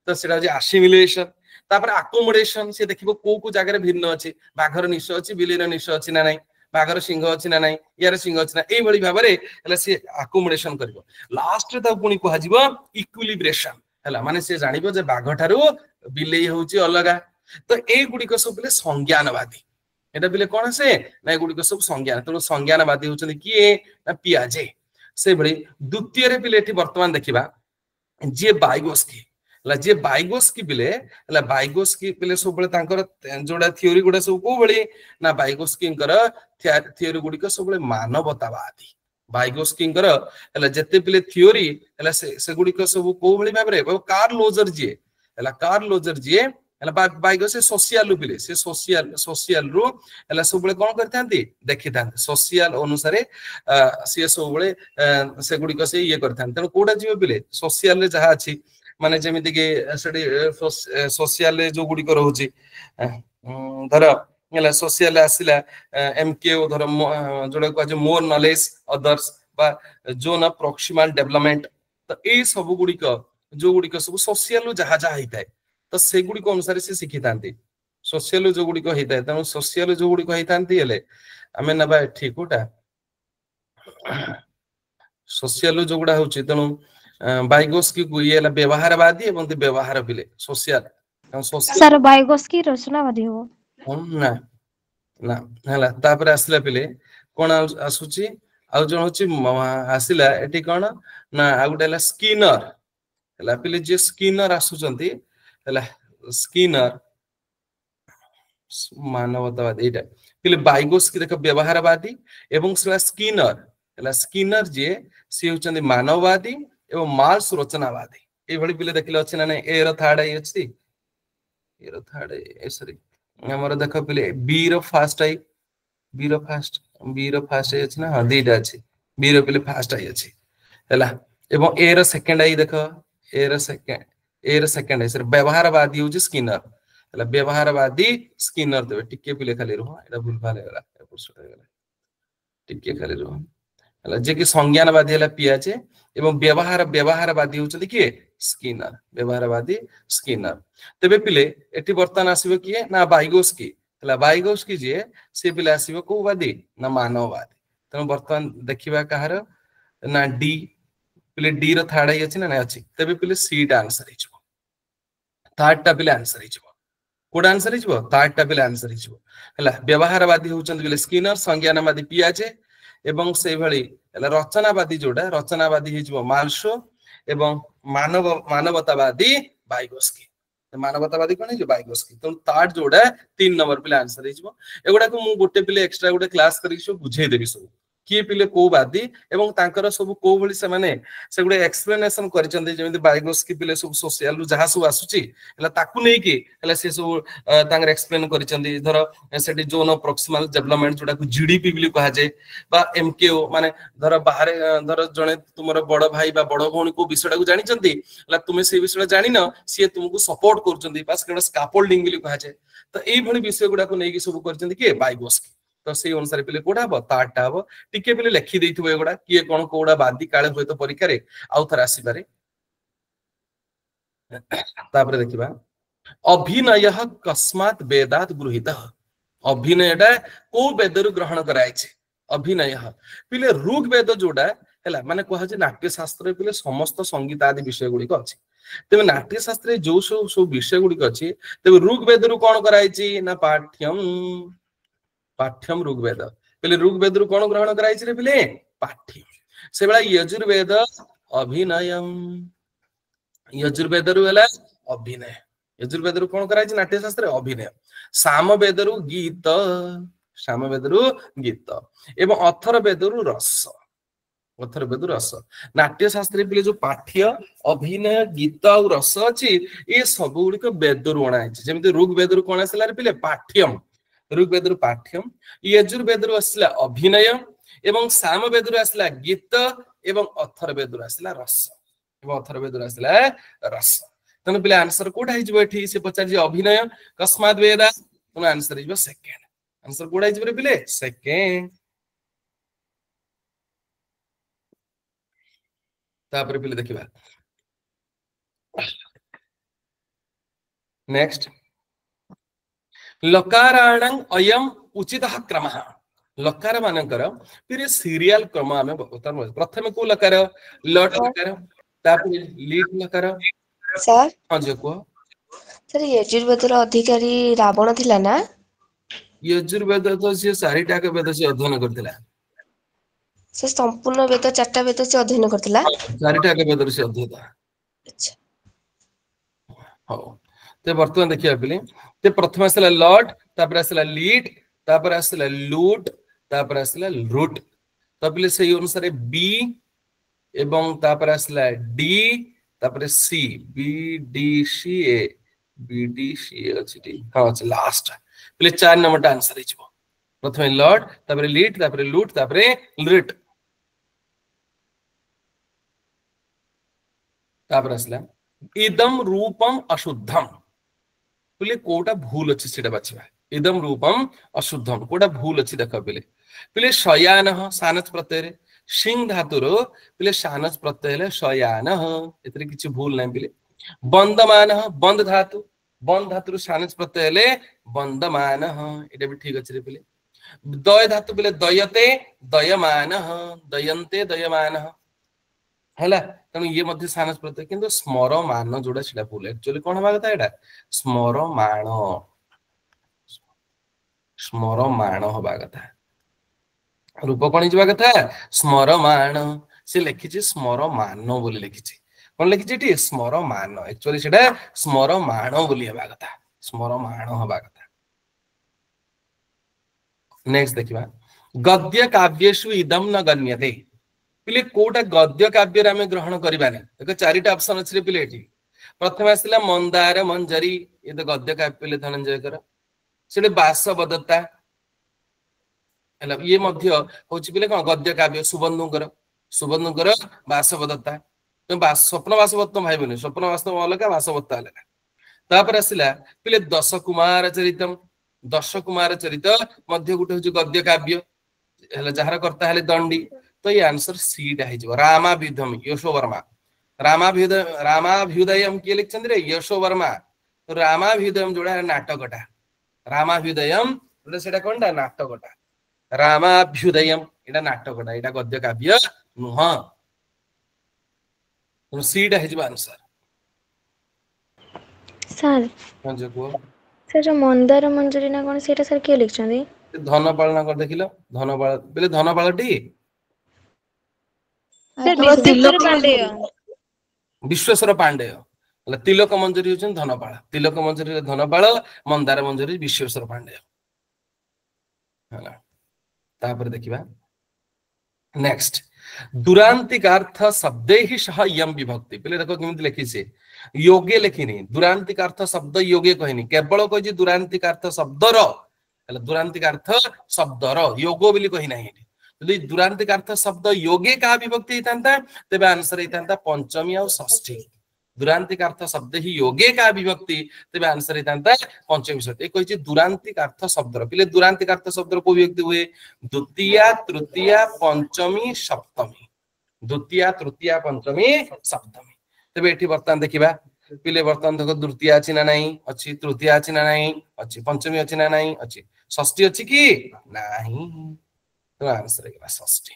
तो सेडा जे असिमुलेशन तापर अकोमोडेशन से देखिबो को जागा रे भिन्न अछि बाघर निश अछि बिलेर निश अछि ना नाही बाघर सिंह अछि ना नाही यार सिंह अछि ना एई भली भाबरे हला से अकोमोडेशन करिवो लास्ट रे त पुनी कहै जिवो इक्विलिब्रेशन हला माने से जानिबो जे बाघ ठारू बिलेई होउची अलगा तो एई गुडी को सब ले संज्ञानवादी एटा बिले कोन से ना गुडी को सब संज्ञान तो संज्ञानवादी होचन किए ना पियाजे से भली द्वितीय रे पिले एठी वर्तमान देखिबा जे बाइगोस्की ला जे बाइगोस्की बिले ला बाइगोस्की पिले सब बळे तांकर जोडा थ्योरी गुडा सब को बळे ना बाइगोस्कींकर थ्योरी गुडी को सब बळे मानवतावादी बाइगोस्कींकर हला जते पिले थ्योरी हला से गुडी को सब को बळे भाबरे कार्ल लोजर जे हला कार्ल लोजर जे हला बाइगोस सोशल पिले से सोशल रो हला सब बळे कोन करथांती देखिथांती सोशल अनुसार से सब बळे से गुडी को से ये करथांती तनो कोडा जीव पिले सोशल रे जहा अछि माने जेमिति के सेडी सोशल जो गुडी को रहउची धर हला सोशल आसिला एमकेओ धर जोडा को मोर नॉलेज अदर्स बा जोन ऑफ प्रॉक्सिमल डेवलपमेंट तो ए सब गुडी को जो गुडी को सब सोशल जहा जहा हिताय तो से गुडी को अनुसार से सिखितांती सोशल जो गुडी को हिताय तनो सोशल जो गुडी को हितांती हेले हमें नबा ठीक कोटा सोशल जो गुडा होची तनो बाइगोस्की को ये ला व्यवहारवादी एवं व्यवहार बिले सोशल सर बाइगोस्की रचनावादी हो ना ना हला तापर आसला पिले कोन आसुची आ जण होची आसिला एटी कोन ना आ गुडेला स्किनर हला पिले जे स्किनर आसुचंती हला स्किनर मानवतावादी एटा पिले बाइगोस्की देख व्यवहारवादी एवं स्किनर हला स्किनर जे से होचंदी मानववादी एवं मार्क्स रचनावादी ए भली पिले देखले अछि ना नै ए रो थर्ड आई अछि ए रो थर्ड ए सॉरी हमर देख पिले B row first I B row first I अछि ना हां दीटा अछि बी रो पिले फर्स्ट आई अछि हला एवं ए रो सेकंड आई देख ए रो सेकंड आई सर व्यवहारवादी होछि स्किनर हला व्यवहारवादी स्किनर देबे टिके पिले खाली रहो एटा भूल भाले गला एपिसोड गला टिके खाली रहो हला जे कि संज्ञानवादी हला पियाचे एवं व्यवहारवादी होचंदी कि स्किनर व्यवहारवादी स्किनर तबे पिले एटी वर्तमान आसीबो कि ना बाइगोस्की हला बाइगोस्की जे से पिले आसीबो को वादी ना मानववादी तनो वर्तमान देखिबा कहार ना डी पिले डी रो थर्ड आई अछि ना नै अछि तबे पिले सी टा आंसर हिजबो थर्ड टा पिले आंसर हिजबो कोड आंसर हिजबो थर्ड टा पिले आंसर हिजबो हला व्यवहारवादी होचंदी पिले स्किनर संज्ञानवादी पियाचे एवं से भली रचनावादी जोड़ा रचनावादी हिजबो मार्शो एवं मानवतावादी बाइगोस्की मानवतावादी कोन हिजो बाइगोस्की तो थर्ड जोड़ा 3 नंबर पिले आंसर हिजबो एगुडा को मु गोटे पिले एक्स्ट्रा गोटे क्लास करी सो बुझे देबी सब किए पिले को वादी एवं तांकर सब को भली से माने से गुडे एक्सप्लेनेशन करिचंदी जेमिति बाइगोस्की पिले सब सोशल जहा सब आसुची हला ताकू नै कि हला से सब तांगर एक्सप्लेन करिचंदी धर सेडी जोन ऑफ प्रॉक्सिमल डेवलपमेंट जोडा को जीडीपी बिली कहा जाय बा एमकेओ माने धर बाहर धर जणे तुमरो बड़ भाई बा बड़ भौणी को विषयटा को जानिचंदी हला तुमे से विषय जानि न से तुमको सपोर्ट करचंदी पास केडा स्कैफोल्डिंग बिली कहा जाय तो एई भली विषय गुडा को नै कि सब करचंदी कि बाइगोस्की तो से अनुसार पिले कोडा हबो ताटा हबो टिके पिले लेखि देइथबो एगुडा किए कोन कोडा बादी काळे होय तो परीक्षा रे आउ थर आसी पारे तापर देखिबा अभिनयः कस्मात् वेदात् गृहीतः अभिनयटा को वेदरु ग्रहण कराय छै अभिनयः पिले ऋग वेद जोडा हैला माने कहा जे नाट्य शास्त्र पिले समस्त संगीत आदि विषय गुडी को अछि तबे नाट्य शास्त्र जो सो विषय गुडी को अछि तबे ऋग वेदरु कोन कराय छै ना पाठ्यम ऋग्वेद पहले ऋग्वेद रु कोन ग्रहण कराय छै रे पहले पाठ्य से बेला यजुर्वेद अभिनयम यजुर्वेद रु हला अभिनय यजुर्वेद रु कोन कराय छै नाट्य शास्त्र अभिनय सामवेद रु गीत एवं अथर्ववेद रु रस नाट्य शास्त्र पहले जो पाठ्य अभिनय गीत और रस अछि ए सब गुडी को वेद रु अणाय छै जेमिति ऋग्वेद रु कोन आसला रे पहले पाठ्यम ऋग्वेद रु पाठ्यम यजुर्वेद रु असला अभिनय एवं सामवेद रु असला गीत एवं अथर्ववेद रु असला रस तने पिले आंसर कोड हिजबो एठी से पचार जे अभिनय कस्मात् वेदा तने आंसर हिजबो सेकंड आंसर कोड हिजबो रे पिले सेकंड तापर पिले देखिबा नेक्स्ट लकाराणं अयम उचितः क्रमः लकार मानकर फिर सीरियल क्रम आमे बर्तमान प्रथम को लकार लट लकार तापर लीट लकार सर हां जे को सर यजुर्वेदर अधिकारी रावण थिला ना यजुर्वेद तो से 4टा के वेद से अध्ययन करथिला से संपूर्ण वेद 4टा वेद से अध्ययन करथिला। चारिटा के वेद से अध्ययन। अच्छा हो ते वर्तमान देखिया पिले ते प्रथम आसला लॉर्ड तापर आसला लीड तापर आसला लूट तापर आसला रूट तो पिले से अनुसार बी एवं तापर आसला डी तापर C B D C A B D C A अछि टी हां अछि लास्ट पिले 4 नंबर टा आंसर हिजबो प्रथम लॉर्ड तापर लीड तापर लूट तापर रूट तापर आसला इदम रूपम अशुद्धम पिले कोटा भूल अछि सेटा बाछबा इदम रूपम अशुद्धम कोटा भूल अछि देख पिले शयानः सानच प्रत्यय सिंह धातुर पिले सानच प्रत्यय शयानः एतरे किछि भूल नै पिले बंदमानः बंद धातु सानच प्रत्यय बंदमानः एटा भी ठीक अछि रे पिले दय धातु पिले दयते दयमानः दयन्ते दयमानः हैला तनु ये मध्ये सानस प्रत्यय किंतु स्मरमान जोडा सेटा भूल एक्चुअली कोन हवा कथा एटा स्मरमान हवा कथा रूप कोन जिवा कथा स्मरमान से लिखिछि स्मरमान बोली लिखिछि कोन लिखिछि टी स्मरमान एक्चुअली सेटा स्मरमान बोली हवा कथा स्मरमान हवा कथा नेक्स्ट देखिबा गद्य काव्येषु इदम न गण्यते पिले कोटा गद्य काव्य रे हमें ग्रहण करबानी देखो चारिटा ऑप्शन अछि रे पिले एठी प्रथम आसिला मंदार मंजरी ये तो गद्य काव्य पिले धनंजय कर सेले वासवदत्ता हला ये मध्य होछि पिले कोन गद्य काव्य सुबंधुकर वासवदत्ता तो स्वप्न वासवदत्ता भाई बने स्वप्न वास्तव अलग वासवदत्ता अलग तापर आसिला पिले दश कुमार चरित मध्य गुटे होछि गद्य काव्य हला जहार करता हले दंडी तो ये आंसर सी टा हिजो रामाभ्युदयम यशो वर्मा रामाभ्युदयम के लिखचंद्र यशो वर्मा तो रामाभ्युदयम जोड़ा है नाटकटा रामाभ्युदयम जोड़ा सेटा कोनटा नाटकटा रामाभ्युदयम एटा नाटकटा एटा गद्य काव्य नुह तो सी टा हिजो आंसर सर कोन जे को सर जो मंदार मंजरी ना कोन सेटा सर के लिखछंदी धनपाल ना कर देखिलो धनपाल बेले धनपाल टी सर विश्वेश्वर पांडेय विश्वेश्वर पांडेय हला तिलक मंजरी होचन धनपाल तिलक मंजरी धनपाल मंदार मंजरी विश्वेश्वर पांडेय हला तापर देखिबा नेक्स्ट दुरांतिकार्थ शब्दैहि सह यम विभक्ति पहले देखो केमिति लिखि से योगे लिखिनी दुरांतिकार्थ शब्द योगे कहनी केवल कहि दुरांतिकार्थ शब्दर हला दुरांतिकार्थ शब्दर योगो बोली कहि नाही यदि दुरांतिकार्थ शब्द योगे का विभक्ति हितांता तबे आंसर हितांता पंचमी और षष्ठी दुरांतिकार्थ शब्द ही योगे का विभक्ति तबे आंसर हितांता पंचमी षष्ठी एक कहि दुरांतिकार्थ शब्दर पिले दुरांतिकार्थ शब्दर को विभक्ति हुए द्वितीया तृतीया पंचमी सप्तमी द्वितीया तृतीया पंचमी सप्तमी तबे एठी वर्तमान देखिबा पिले वर्तमान देखो द्वितीया अछि ना नाही अछि तृतीया अछि ना नाही अछि पंचमी अछि ना नाही अछि षष्ठी अछि कि नाही तो आंसर है षष्ठी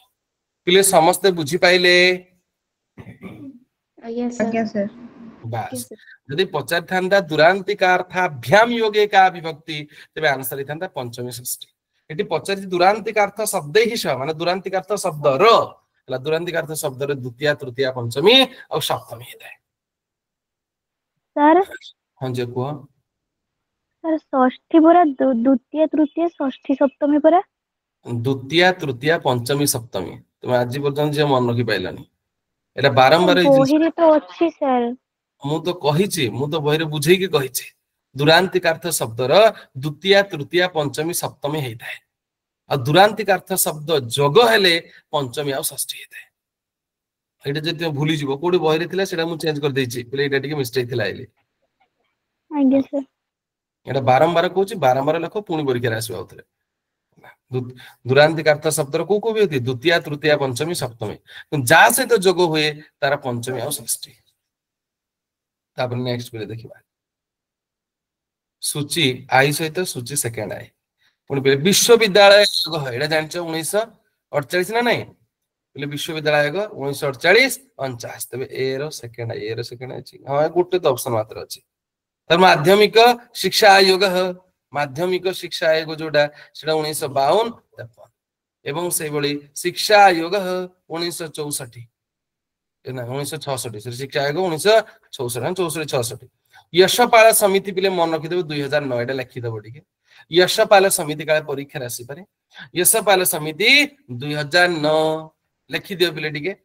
पिले समस्त बुझी पाइले आज्ञा सर बस यदि पचार थांदा दुरांतिकार्थाभ्याम योगे का विभक्ति तबे आंसर हितांता पंचमी षष्ठी एटी पचार दुरांतिकार्थ शब्द ही स माने दुरांतिकार्थ शब्द रो हला दुरांतिकार्थ शब्द रे द्वितीया तृतीया पंचमी और सप्तमी हेताय सर हां जे को सर षष्ठी परा द्वितीय तृतीय षष्ठी सप्तमी परा द्वितीया तृतीया पंचमी सप्तमी तुम आज पर्यंत जे मन रखी पाइलानी एटा बारंबार बहिरे तो अछि सर मु तो कहिछि मु तो बहिरे बुझै के कहिछि दुरांतिकार्थ शब्दर द्वितीया तृतीया पंचमी सप्तमी हेताय आ दुरांतिकार्थ शब्द जोग हेले पंचमी आ षष्ठी हेताय एटा जति भूली जिवो कोडी बहिरे थिला सेटा मु चेंज कर देछि पहिले एटा टिके मिस्टेक थिला आइले आज्ञा सर एटा बारंबार कहूछि बारंबार लखो पुणी परीक्षा आसीबा उतरे दुरांतिकार्थ शब्द को भी होती द्वितीया तृतीया पंचमी सप्तमी जा सहित जोग हुए तार पंचमी और षष्ठी तापर नेक्स्ट पे देखिबा सूची आई सहित सूची सेकंड आई पुणी विश्वविद्यालय एटा जानछो 1948 ना नहीं बोले विश्वविद्यालय 1948 49 तबे ए रो सेकंड अछि हां गुटे तो ऑप्शन मात्र अछि तर माध्यमिक शिक्षा आयोग माध्यमिक शिक्षा आयोग जोड़ा सेटा 1952 53 एवं से भली शिक्षा आयोग 1964 ना 1966 शिक्षा आयोग 1964 64 यशपाल समिति पिले मन रखिदेव 2009 एटा लिखिदेव टिके यशपाल समिति काले परीक्षा आसी पारे यशपाल समिति 2009 लिखिदियो पिले टिके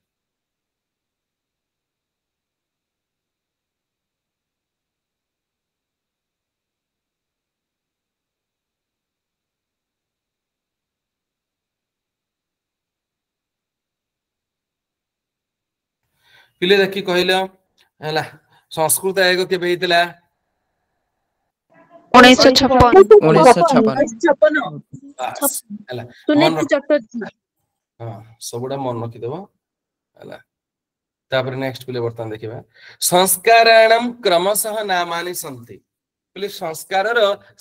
पिले देखि कहले हला संस्कृत आयोग केबे हितला 1956 1956 बास हला सुनीति चटर्जी हां सबुडा मन रखि देबो हला तापर नेक्स्ट पिले वर्तमान देखिबा संस्काराणाम क्रमशः नामानि सन्ति पिले संस्कारर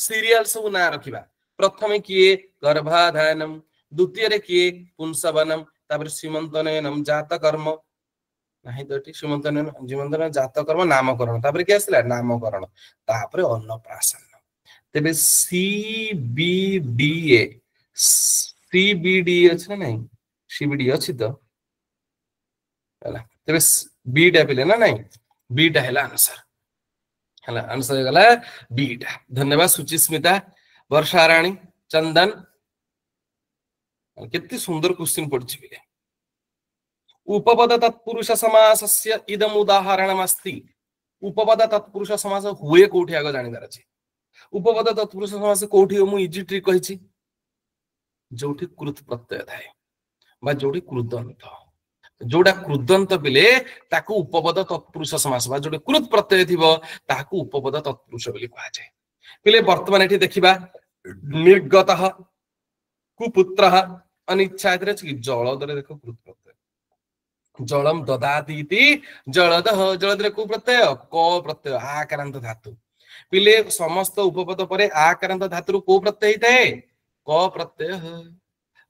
सीरियल सब ना रखिबा प्रथमे किए गर्भाधानम द्वितीय रे किए पुंसवनम तापर सीमंतनयनम जातकर्म नाही दोटी सीमंतनयन जीवंतन जातकर्म नामकरण तापर के आसला नामकरण तापर अन्नप्राशन तेबे सीबीडीए अछि ना नहीं सीबीडी अछि तो हला तेबे बीटा पिले ना नहीं बीटा हैला आंसर हला आंसर गला बीटा धन्यवाद सुचिस्मिता वर्षा रानी चंदन कितनी सुंदर क्वेश्चन पड़छि पिले उपपद तत्पुरुष समासस्य इदम उदाहरणमस्ति उपपद तत्पुरुष समास हुए कोठी आगो जानिदार अछि उपपद तत्पुरुष समास कोठी मु इजी ट्रिक कहिछि जोठी कृत प्रत्यय थाए बा जोठी कृदंत जोडा कृदंत पिले ताकू उपपद तत्पुरुष समास बा जोडी कृत प्रत्यय थिबो ताकू उपपद तत्पुरुष बोली कहा जाय पिले वर्तमान एठी देखिबा निर्गतः कुपुत्रः अनिच्छायतरे जलदरे देखो कृत प्रत्यय जलम ददाति इति जलदः जलदरे को प्रत्यय क प्रत्यय आकारांत धातु पिले समस्त उपपद परे आकारांत धातु को प्रत्यय हिताए क प्रत्यय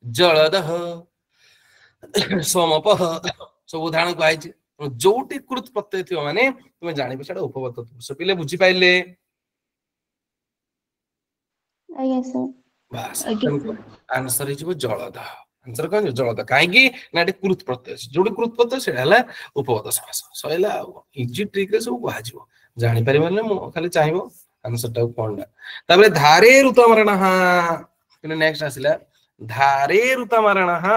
जलदः सोमपः सब उदाहरण कहै जोटी कृत प्रत्यय थियो माने तुमे जानि बेटा उपपद तत्पुरुष पिले बुझी पाइले आज्ञा सर बस आंसर हिजो जलद आंसर कौन जलद काहेकि ना एटे कृत प्रत्यय जोटी कृत प्रत्यय से हला उपपद समास सइला इजी ट्रिक सब कहा जिवो जानि परिबले मु खाली चाहिबो आंसर टा कोनडा तबरे धारे ऋतमरणः पिले नेक्स्ट आसिला धारे ऋतमरणः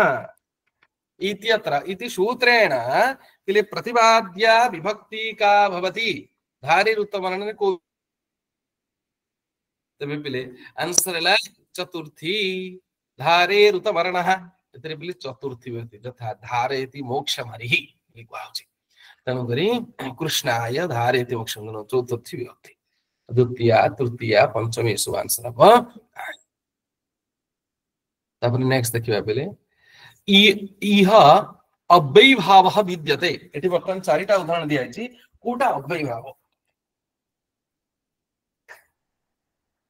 इत्यत्र इति सूत्रेण पिले प्रतिपाद्या विभक्ति का भवति धारे ऋतमरण को तबे पिले आंसर हला चतुर्थी धारे ऋतमरणः एतरे पिले चतुर्थी व्यक्ति तथा धारेति मोक्षमरिः लिखा होछि तनु करी कृष्णाय धारेति मोक्षम चतुर्थी व्यक्ति द्वितीय तृतीय पंचमी सु आंसर अब तापर नेक्स्ट देखिबा पिले इह अव्ययभावः विद्यते एठी वर्तमान चारिटा उदाहरण दिया अछि कोटा अव्ययभाव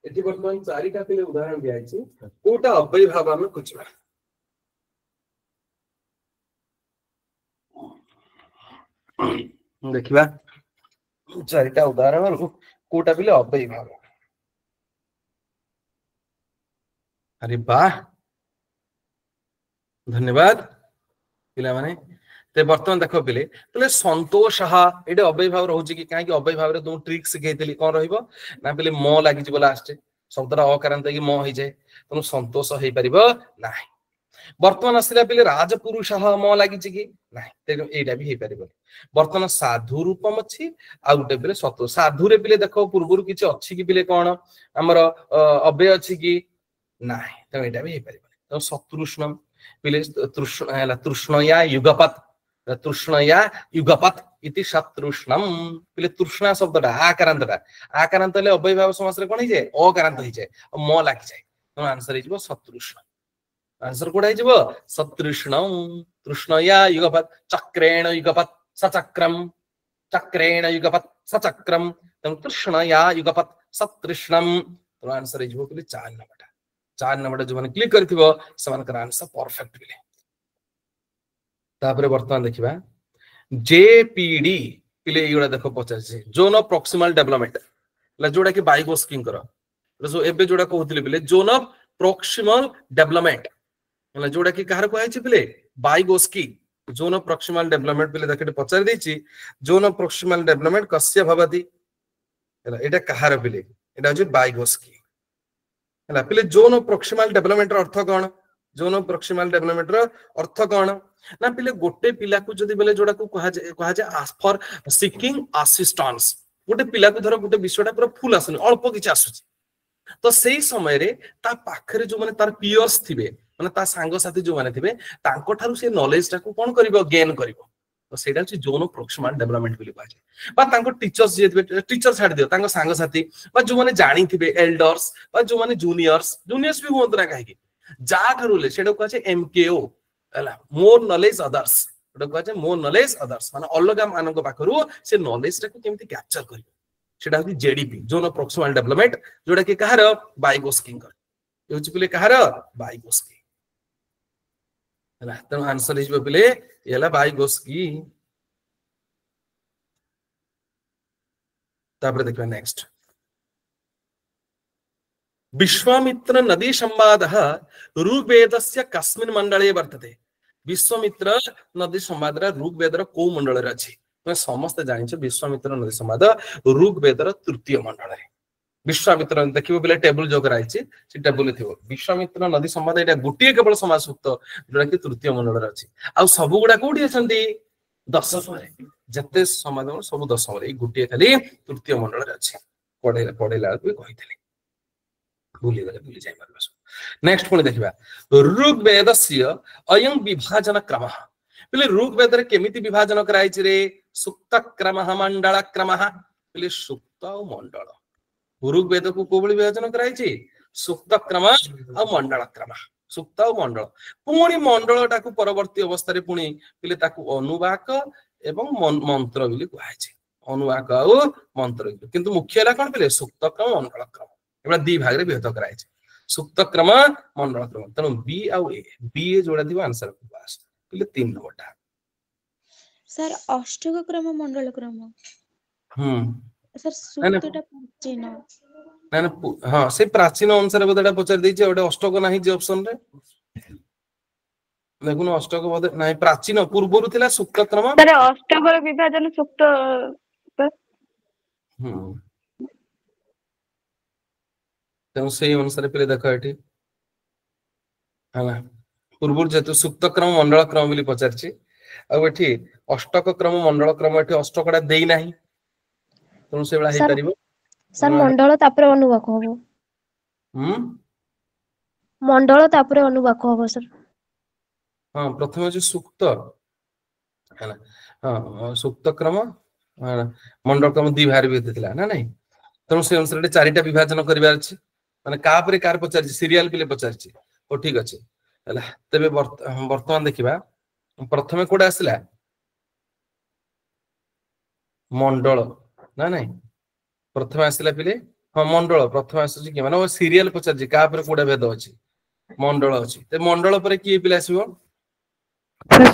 एठी वर्तमान चारिटा पिले उदाहरण दिया अछि कोटा अव्ययभाव हम कुछबा देखिबा चारिटा उदाहरण कोटा पिले अव्ययभाव अरे वाह धन्यवाद पिला माने ते वर्तमान देखो पिले तले संतोषः एडे अव्ययभाव रहउची कि काहे कि अव्ययभाव रे दो ट्रिक सिखैतली कोन रहइबो ना पिले म लागि जिवो लास्ट शब्दरा अकारांत कि म होई जाय तनु संतोष हेइ परिबो नाही वर्तमान आसिला पिले राजपुरुषः म लागि छि कि नाही ते एडा भी हेइ परिबो वर्तमान साधु रूपम अछि आ गुटे पिले सत्व साधु रे पिले देखो पूर्वरु किछि अछि कि पिले कोन हमर अव्यय अछि कि नाही त एडा भी हेइ परिबो त सतृष्णम पिले तृष्ण तृष्णया युगपत् इति शतृष्णम पिले तृष्णा शब्दटा आकारांतले अव्ययभाव समास रे कोन हिजे अकारांत हिजे म लागि जाय तो आंसर हिजबो सतृष्ण आंसर कोडा हिजबो सतृष्णम तृष्णया युगपत् चक्रेण युगपत् सचक्रम चक्रेण युगपत् सचक्रम तो तृष्णया युगपत् सतृष्णम तो आंसर हिजबो पिले 4 नंबर जो माने क्लिक करथिबो समान कर आंसर परफेक्ट पिले तापरे वर्तमान देखिबा जेपीडी पिले एगुडा देखो पचार छै जोन ऑफ प्रॉक्सिमल डेवलपमेंट ला जोडा कि बाइगोस्किन कर सो एबे जोडा कहउतले पिले जोन ऑफ प्रॉक्सिमल डेवलपमेंट ହେଲା जोड़ा कि कहार कहै पिले बाइगोस्की जोन ऑफ प्रॉक्सिमल डेवलपमेंट पिले देखते पचार देछि जोन ऑफ प्रॉक्सिमल डेवलपमेंट कस्य भवति ହେଲା एटा कहार पिले एटा जे बाइगोस्की ହେଲା पिले जोन ऑफ प्रॉक्सिमल डेवलपमेंट रो अर्थ कोन जोन ऑफ प्रॉक्सिमल डेवलपमेंट रो अर्थ कोन ना पिले गोटे पिला को जदी बेले जोड़ा को कहा जे आस्क फॉर सीकिंग असिस्टेंस गोटे पिला को धर गोटे विषयटा पूरा फुल आसुनी अल्प किछ आसुची तो सेही समय रे ता पाखरे जो माने तार पियर्स थिबे माने ता सांग साथी जो माने थिबे तांको ठारू से नॉलेज टा को कोन करिवो गेन करिवो तो सेटा छि जोन ऑफ प्रॉक्सिमल डेवलपमेंट बिली कहै बा तांको टीचर्स जे थिबे टीचर छाड़ दियो तांको सांग साथी बा जो माने जानि थिबे एल्डर्स बा जो माने जूनियर्स भी होंत ना काहे कि जा ठारूले सेटा कहै एमकेओ हला मोर नॉलेज अदर्स सेटा कहै मोर नॉलेज अदर्स माने अलगा मानको पाखरु से नॉलेज टा को केमति कैप्चर करिवो सेटा होती JDP zone of proximal development जोड़ा कि कहार बाइगोस्की कर होची पिले कहार बाइगोस्की हला त आंसर हिजबे पिले येला बाइगोस्की तापर देखबा नेक्स्ट विश्वामित्र नदी संवादः ऋग्वेदस्य कस्मिन् मंडले वर्तते विश्वामित्र नदी संवाद ऋग्वेदर को मंडल रे अछि तो समस्त जानिछ विश्वामित्र नदी संवाद ऋग्वेदर तृतीय मंडल रे विश्वामित्र देखिबो बिले टेबल जो कराइछि से टेबल थिबो विश्वामित्र नदी संवाद एटा गुटिए केवल समाज सूक्त जोडा कि तृतीय मंडल रे अछि आ सब गुडा कोठी अछंती दशम रे जते समाज सब दशम रे गुटिए खाली तृतीय मंडल रे अछि पढेला भी कहितले भूली जाय परबस नेक्स्ट पुणी देखिबा ऋग्वेदस्य अयं विभाजन क्रमः पहिले ऋग्वेद रे केमिति विभाजन कराइ छि रे सुक्त क्रमः मंडल क्रमः पहिले सुक्त और मंडल ऋग्वेद को कोबली विभाजन कराइ छि सुक्त क्रम और मंडल क्रम सुक्त और मंडल पुणी मंडल टाकू परवर्ती अवस्था रे पुणी पहिले ताकू अनुवाक एवं मंत्र बिली कहै छि अनुवाक और मंत्र किंतु मुख्य ला कोन पहिले सुक्त क्रम मंडल क्रम एबा दी भाग रे विभक्त कराइ छि सुक्त क्रम मंडल क्रम तनो बी और ए बी ए जोड़ा दिबो आंसर को पास पहिले 3 नंबरटा सर अष्टक क्रम मंडल क्रम सर ना सुक्तटा प्राचीन ना हां से प्राचीन अनुसार बदटा पचार दै छै ओटे अष्टक नाही जे ऑप्शन रे देखुन अष्टक बद नाही प्राचीन पूर्वरु थिला सुक्त क्रम सर अष्टक रे विभाजन सुक्त तेणु से अनुसार पहिले देख एठी हला पूर्वरु जेतु सुक्त क्रम मंडल क्रम बिली पचार छी आ एठी अष्टक क्रम मंडल क्रम एठी अष्टकटा देई नाही तेणु से बला हे परिबो सर मंडल तापर अनुवाक होबो मंडल तापर अनुवाक होबो सर हां प्रथम जे सुक्त हला हां सुक्त क्रम मंडल क्रम दी भार भी देतिला ना नहीं तेणु से अनुसार चारिटा विभाजन करिवार अछि माने का परे कार पचार छी सीरियल पिले पचार छी ओ ठीक अछि हला तबे वर्तमान देखिबा प्रथमे कोडा आसिला मंडल ना नहीं प्रथम आसिला पिले हां मंडल प्रथम आसी कि माने सीरियल पचार छी का परे कोडा भेद अछि मंडल अछि ते मंडल परे की पिले आसीबो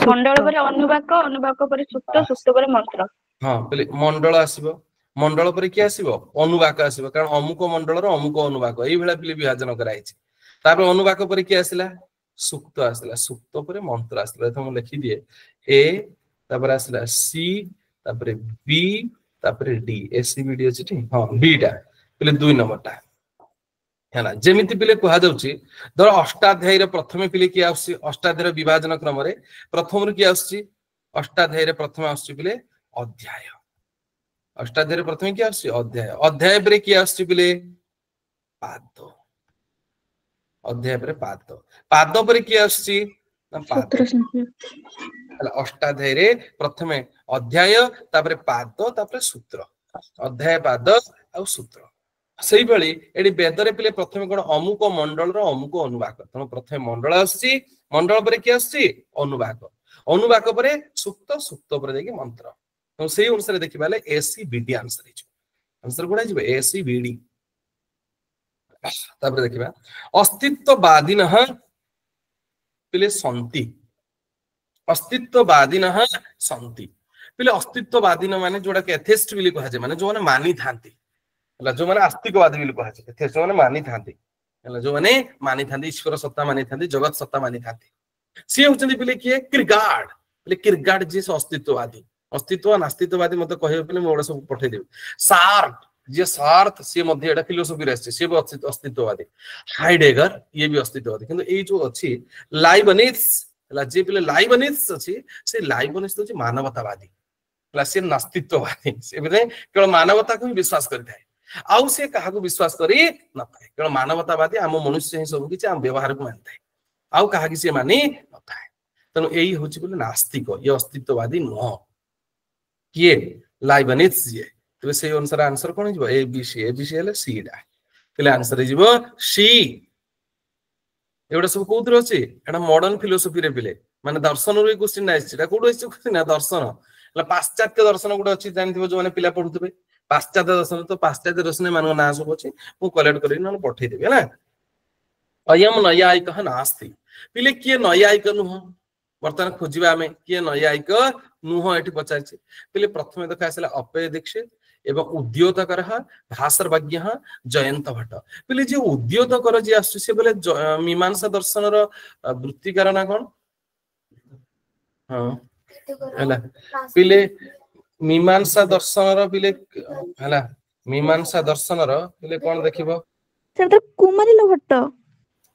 मंडल परे अनुवाक अनुवाक परे सुक्त सुक्त परे मंत्र हां पहिले मंडल आसीबो मंडल परे की आसीबो अनुवाक आसीबो कारण अमुक मंडल रो अमुक अनुवाक एई भेला पिले विभाजन कराइ छी तापर अनुवाक परे की आसिला सुक्त आसिला सुक्त परे मंत्र आसिला त हम लिखि दिए ए तापर आसिला सी तापर बी तापर D A C B D अछि ठीक हां बी टा पहिले 2 नंबरटा हैला जेमिति पिले कहा जाउची धर अष्टाध्यायी रे प्रथमे पिले की आउसी अष्टाध्यायी विभाजन क्रम रे प्रथम रे की आउची अष्टाध्यायी रे प्रथम आउची पिले अध्याय अष्टाध्यायी रे प्रथमे की आउची अध्याय अध्याय परे की आउची पिले पाद अध्याय परे पाद पाद परे की आउची पाद हैला अष्टाध्यायी रे प्रथमे अध्याय तापरे पाद तापरे सूत्र अध्याय पाद आ सूत्र सेही भली एडी वेदरे पिले प्रथमे कोन अमुक मंडल रो अमुक अनुवाक तनो प्रथमे मंडल आसी मंडल परे की आसी अनुवाक अनुवाक परे सुक्त सुक्त परे देखि मंत्र तो सेही अनुसार देखिबाले एसी बीडी आंसर हिजो आंसर कोडा जिबे एसी बीडी तापर देखिबा अस्तित्ववादिनः पिले संति अस्तित्ववादिनः संति पिले अस्तित्ववादिन माने जोडा के एथिस्ट बिली कहा जे माने जो माने मानि थांती जो माने आस्तिकवादी बिली कहा जे एथिस्ट माने मानि थांती जो माने मानि थांदी ईश्वर सत्ता मानि थांदी जगत सत्ता मानि थांदी सी होचंदी पिले किए किरगार्ड पिले किरगार्ड जे अस्तित्ववादी अस्तित्व नास्तित्ववादी मते कहबे पिले मोडा सब पठे देबे सार्ट जे सार्थ सी मध्ये एटा फिलोसॉफी रहছে सी भी अस्तित्ववादी हाइडेगर ये भी अस्तित्ववादी किंतु ए जो अछि लाइबनिस ला जे पिले लाइबनिस अछि से लाइबनिस तो मानवतावादी ला से नास्तित्ववादी से बिने केवल मानवता को ही विश्वास करता है आउ से कहा को विश्वास करी न पाए केवल मानवतावादी आम मनुष्य ही सब किछि आम व्यवहार को मानता है आउ कहा कि से मानी न पाए तनो एई होछि बोले नास्तिक ये अस्तित्ववादी न किए लाइबनिस जे तो से अनुसार answer cone हिबो A B C हेले सी डा तले आंसर हिबो सी एवडा सब कोउतिर अछि एटा मॉडर्न फिलोसॉफी रे पिले माने दर्शन रे क्वेश्चन आइछ एटा कोड आइछ क्वेश्चन दर्शन ला पाश्चात्य दर्शन गुड अछि जानथिबो जो माने पिला पढुतबे पाश्चात्य दर्शन तो पाश्चात्य दर्शन मान ना सब अछि मु कलेक्ट करि न पठै देबे ना अयम नैयायिक नास्ति पिले किए नैयायिक नुह वर्तमान खोजिबा हमें किए नैयायिक नुह एठी पचारछि पिले प्रथमे देखा आसला अपेय दीक्षित एवं उद्योतकर भास्करज्ञ जयंत भट्ट पिले जे उद्योतकर जे आसु से बोले मीमांसा दर्शन रो वृत्तिकार ना कोन हां हला पिले मीमांसा दर्शन रो पिले हला मीमांसा दर्शन रो पिले कोन देखिबो सर तो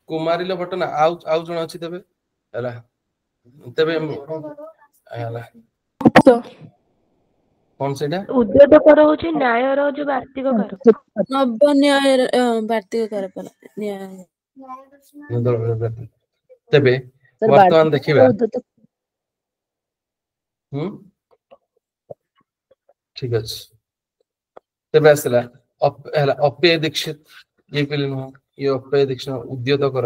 कुमारिल भट्ट ना आउ जण अछि तबे हला तबे हला कौन सेटा उद्योतकर होची न्याय रो जो वार्तिक कर नव न्याय वार्तिक कर पर न्याय तबे वर्तमान देखिबा ठीक अछि तबे असला अपेय दीक्षित ये पिले न ये अपेय दीक्षित उद्योतकर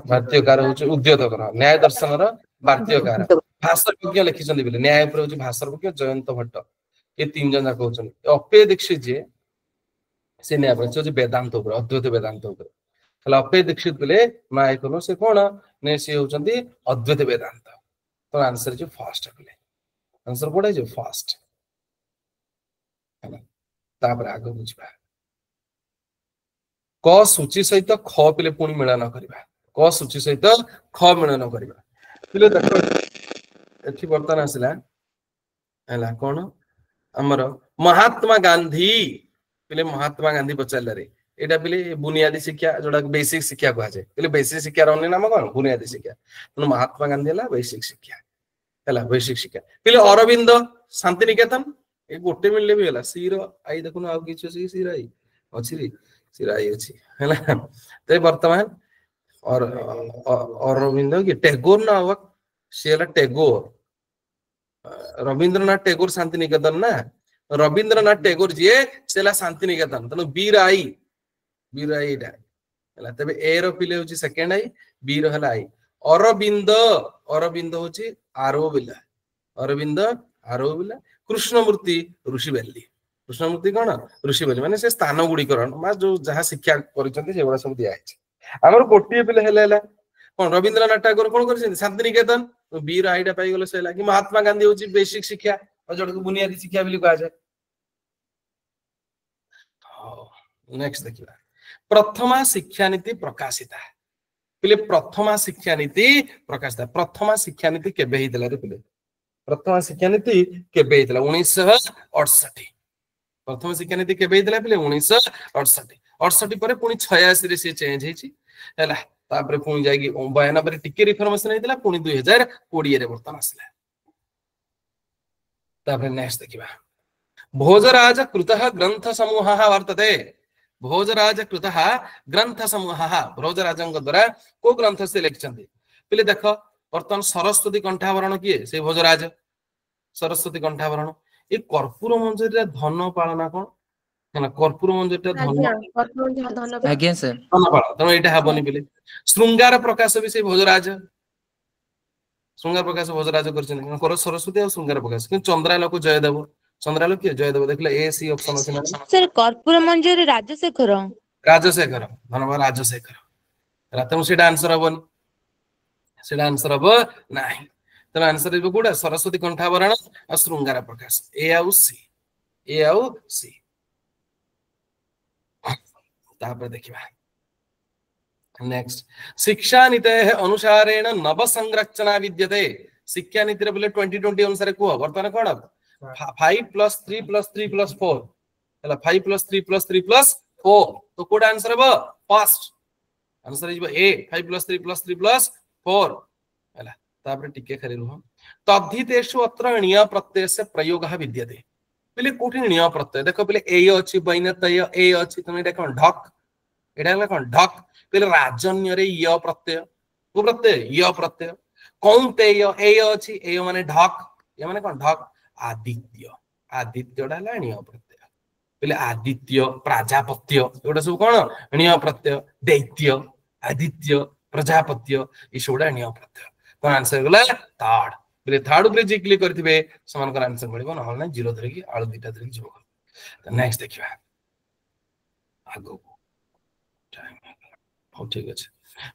वार्तिककार होची उद्योतकर न्याय दर्शन रो वार्तिककार भास्करज्ञ लिखिछन बिले न्याय पर होची भास्करज्ञ जयंत भट्ट ये तीन जन जाक होचन अपेय दीक्षित जे से न्याय पर होची वेदांत ऊपर अद्वैत वेदांत ऊपर हला अपेय दीक्षित बिले माय कोन से कोन ने से होचंती अद्वैत वेदांत तो आंसर जो फास्ट बिले आंसर कोडा जो फास्ट हला तापर आगो बुझबा क सूची सहित ख पिले पुणी मिलन करबा क सूची सहित ख मिलन करबा पिले देखो एठी बर्तन आसला हला कोन हमर महात्मा गांधी पिले महात्मा गांधी पचारले रे एटा पिले बुनियादी शिक्षा जोडा बेसिक शिक्षा कहा जाय पिले बेसिक शिक्षा रो नाम कोन बुनियादी शिक्षा तो महात्मा गांधी हला बेसिक शिक्षा हला बेसिक शिक्षा पिले अरविंद शांति निकेतन ए गोटे मिलले भी हला सी रो आई देखुन आ किछ सी सी राई अछि रे सी राई अछि हला ते वर्तमान और अरविंद की टैगोर ना हो से हला टैगोर रविंद्रनाथ टैगोर शांति निकेतन ना रविंद्रनाथ टैगोर जी सेला शांति निकेतन तनो बी राई डा हला तबे ए रो पिले होची सेकंड आई बी रो हला आई अरविंद होची आरो बिला अरविंद आरो बिला कृष्णमूर्ति कृष्णमूर्ति कोन ऋषिबेली माने से स्थान गुडी करण मा जो जहा शिक्षा करिसंती सेबडा सब दिया आइछ हमर गोटिए पिले हेला कोन रविंद्रनाथ टैगोर कोन करिसंती शांति निकेतन वीर आईडा पाई गेलो सेला कि महात्मा गांधी होची बेसिक शिक्षा और जोड को बुनियादी शिक्षा बिली कहा जाय नेक्स्ट देखिबा प्रथमा शिक्षा नीति प्रकाशिता पिले प्रथमा शिक्षा नीति प्रकाशिता प्रथमा शिक्षा नीति केबे हितला रे पिले प्रथमा शिक्षा नीति केबे हितला 1968 प्रथम शिक्षा नीति केबे हितला पिले 1968 68 परे पुनी 86 रे से चेंज हेची हैला तापरे पुनी जागी 92 रे टिके रिफॉर्मेशन हेतला पुनी 2020 रे वर्तन आसला तापरे नेक्स्ट देखिबा भोजराज कृतः ग्रंथ समूहः वर्तते भोजराज कृतः ग्रंथ समूहः भोजराजंग द्वारा को ग्रंथ से लिखचंती पिले देखो वर्तमान सरस्वती कंठाभरण किए से भोजराज सरस्वती कंठाभरण ए कर्पूर मंजरी धन पालना कोन है ना कर्पूर मंजरी धन आज्ञा सर धन पाल तनो एटा हबनी पिले श्रृंगार प्रकाश भी से भोजराज श्रृंगार प्रकाश भोजराज करछन कर सरस्वती और श्रृंगार प्रकाश कि चंद्रालो को जयदेव चंद्रालो के जयदेव देखले ए सी ऑप्शन अछि ना सर कर्पूर मंजरी राजशेखर धन्यवाद राजशेखर रातम सेटा आंसर हबनी सेटा आंसर हबो नाही तनो आंसर इबो कोडा सरस्वती कंठाभरण और श्रृंगार प्रकाश ए आउ सी तापर देखिबा नेक्स्ट शिक्षा नीते अनुसारेण नव संरचना विद्यते शिक्षा नीति रे बोले 2020 अनुसार को वर्तमान कोन 5 + 3 + 3 + 4 हला 5 + 3 + 3 + 4 तो कोड आंसर हो फर्स्ट आंसर इज ए 5 + 3 + 3 + 4 हला तापर टिके खरे रुह तद्धितेषु अत्र ण्य प्रत्यय से प्रयोगः विद्यते पहिले कोठी ण्य प्रत्यय देखो पहिले ए अछि बैनतय ए अछि तुम एटा कोन ढक एटा हला कोन ढक पहिले राजन्य रे य प्रत्यय को प्रत्यय य प्रत्यय कौन्तेय ए अछि ए माने ढक ए माने कोन ढक आदित्य आदित्य डा हला ण्य प्रत्यय पहिले आदित्य प्राजापत्य एटा सब कोन ण्य प्रत्यय दैत्य आदित्य प्रजापत्य ई सोडा ण्य प्रत्यय तो आंसर गला थर्ड पहिले थर्ड ऊपर जे क्लिक करथिबे समान कर आंसर मिलबो न हल जीरो धरि की आळु दिटा धरि जीव तो नेक्स्ट देखिबा आगो टाइम हो ठीक अछि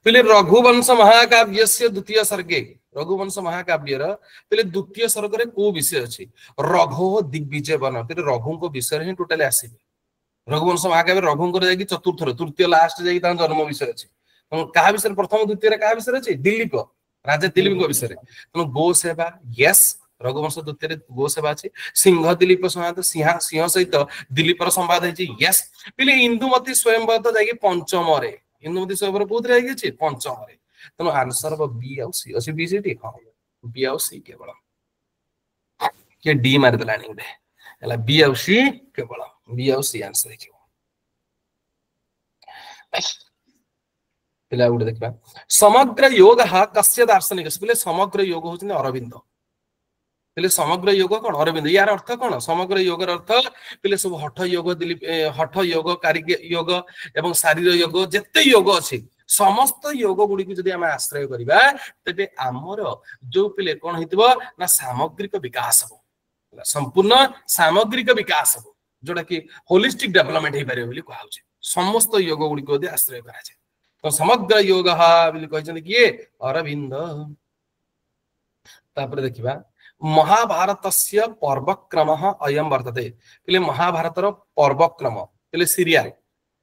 पहिले रघुवंश महाकाव्यस्य द्वितीय सर्गे रघुवंश महाकाव्यर पहिले द्वितीय सर्ग रे को विषय अछि रघु दिग्विजय वन पहिले रघु को विषय रे टोटली आसीबे रघुवंश महाकाव्य रघु को जाई चतुर्थ तृतीय लास्ट जाई ता जन्म विषय अछि कहा विषय प्रथम द्वितीय रे कहा विषय अछि दिलीप राजा दिलीप को विषय रे गो सेवा यस रघुवंश द्वितीय रे गो सेवा अछि सिंह दिलीप संवाद सिंह सिंह सहित दिलीपर संवाद अछि यस पहिले इंदुमती स्वयंवर तो जाई पंचम रे इंदुमती स्वयंवर कोत रे अछि पंचम रे तनो आंसर बी और सी अछि बी सी डी हां बी और सी केवल के डी मार दलानी उडे हला बी और सी केवल बी और सी आंसर देखियो पिला उडे देखबा समग्र योग कस्य दार्शनिक पहिले समग्र योग होछन अरविंद पहिले समग्र योग कोन अरविंद यार अर्थ कोन समग्र योग अर्थ पहिले सब हठ योग दिलीप हठ योग कारिक योग एवं शारीर योग जत्ते योग अछि समस्त योग गुडी को जदि हम आश्रय करिबा तबे हमर जो पहिले कोन हितबो ना सामग्रिक विकास हो संपूर्ण सामग्रिक विकास हो जोडा कि होलिस्टिक डेवलपमेंट हे पारे बोली कहौ छै समस्त योग गुडी को दे आश्रय करा छै तो समग्र योग बोली कहछन कि अरविंद तापर देखिबा महाभारतस्य पर्वक्रमः अयम वर्तते पहिले महाभारतर पर्वक्रम पहिले सीरियल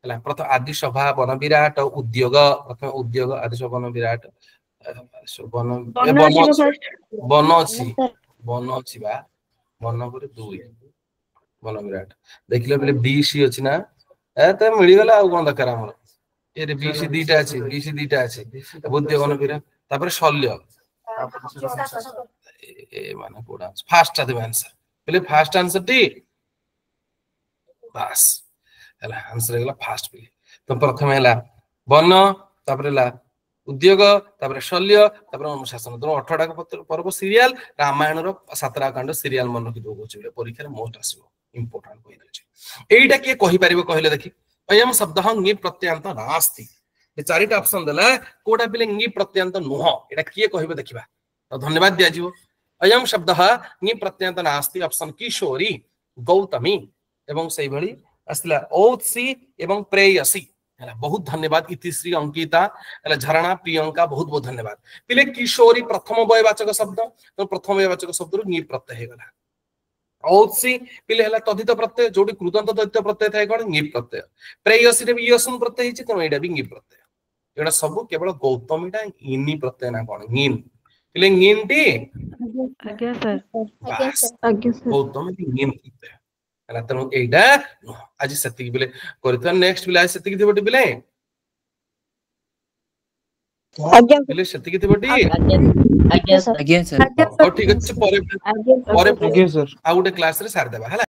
हला प्रथम आदि सभा वन विराट उद्योग प्रथम उद्योग आदि सभा वन विराट वन अछि बा वन पर 2 वन विराट देखिले पहिले बी सी अछि ना ए त मिली गला आ कोन दकर हमर ए रे बी सी दीटा अछि बुद्धि वन विराट तापर शल्य ए माने कोड आंसर फास्ट आ आंसर पहिले फास्ट आंसर टी बस हला आंसर गेला फास्ट पहिले तो प्रथम हला वन तापर हला उद्योग तापर शल्य तापर अनुशासन तो 18 टा पर्व सीरियल रामायण रो 17 कांड सीरियल मन रखि दो छै परीक्षा रे मोस्ट आसीबो इंपोर्टेंट कहि दै छै एईटा के कहि परिबो कहले देखि अयम शब्दः ङि प्रत्ययंत नास्ति ए चारिटा ऑप्शन देला कोडा पिले ङि प्रत्ययंत नुह एटा के कहिबो देखिबा तो धन्यवाद दिया जीवो अयम शब्दः ङि प्रत्ययंत नास्ति ऑप्शन किशोरी गौतमी एवं सही भली असला औत्सी एवं प्रेयसी हला बहुत धन्यवाद इतिश्री अंकिता हला झरणा प्रियंका बहुत बहुत धन्यवाद पिले किशोरी प्रथम वयवाचक शब्द तो प्रथम वयवाचक शब्द रु ङि प्रत्यय हे गला औत्सी पिले हला तद्धित प्रत्यय जोडी कृदंत तद्धित प्रत्यय थाय कोन ङि प्रत्यय प्रेयसी रे यसन प्रत्यय हिची तो एडा भी ङि प्रत्यय एडा सब केवल गौतमीटा इनि प्रत्यय ना कोन ङिन पिले ङिनटी आज्ञा सर आज्ञा सर गौतमी ङिन प्रत्यय हला तनो एडा आज सती बिले करत नेक्स्ट बिले आज सती थिबटी बिले आज्ञा बिले सती थिबटी आज्ञा सर और ठीक अछि परे आज्ञा आ उडे क्लास रे सार देबा हला।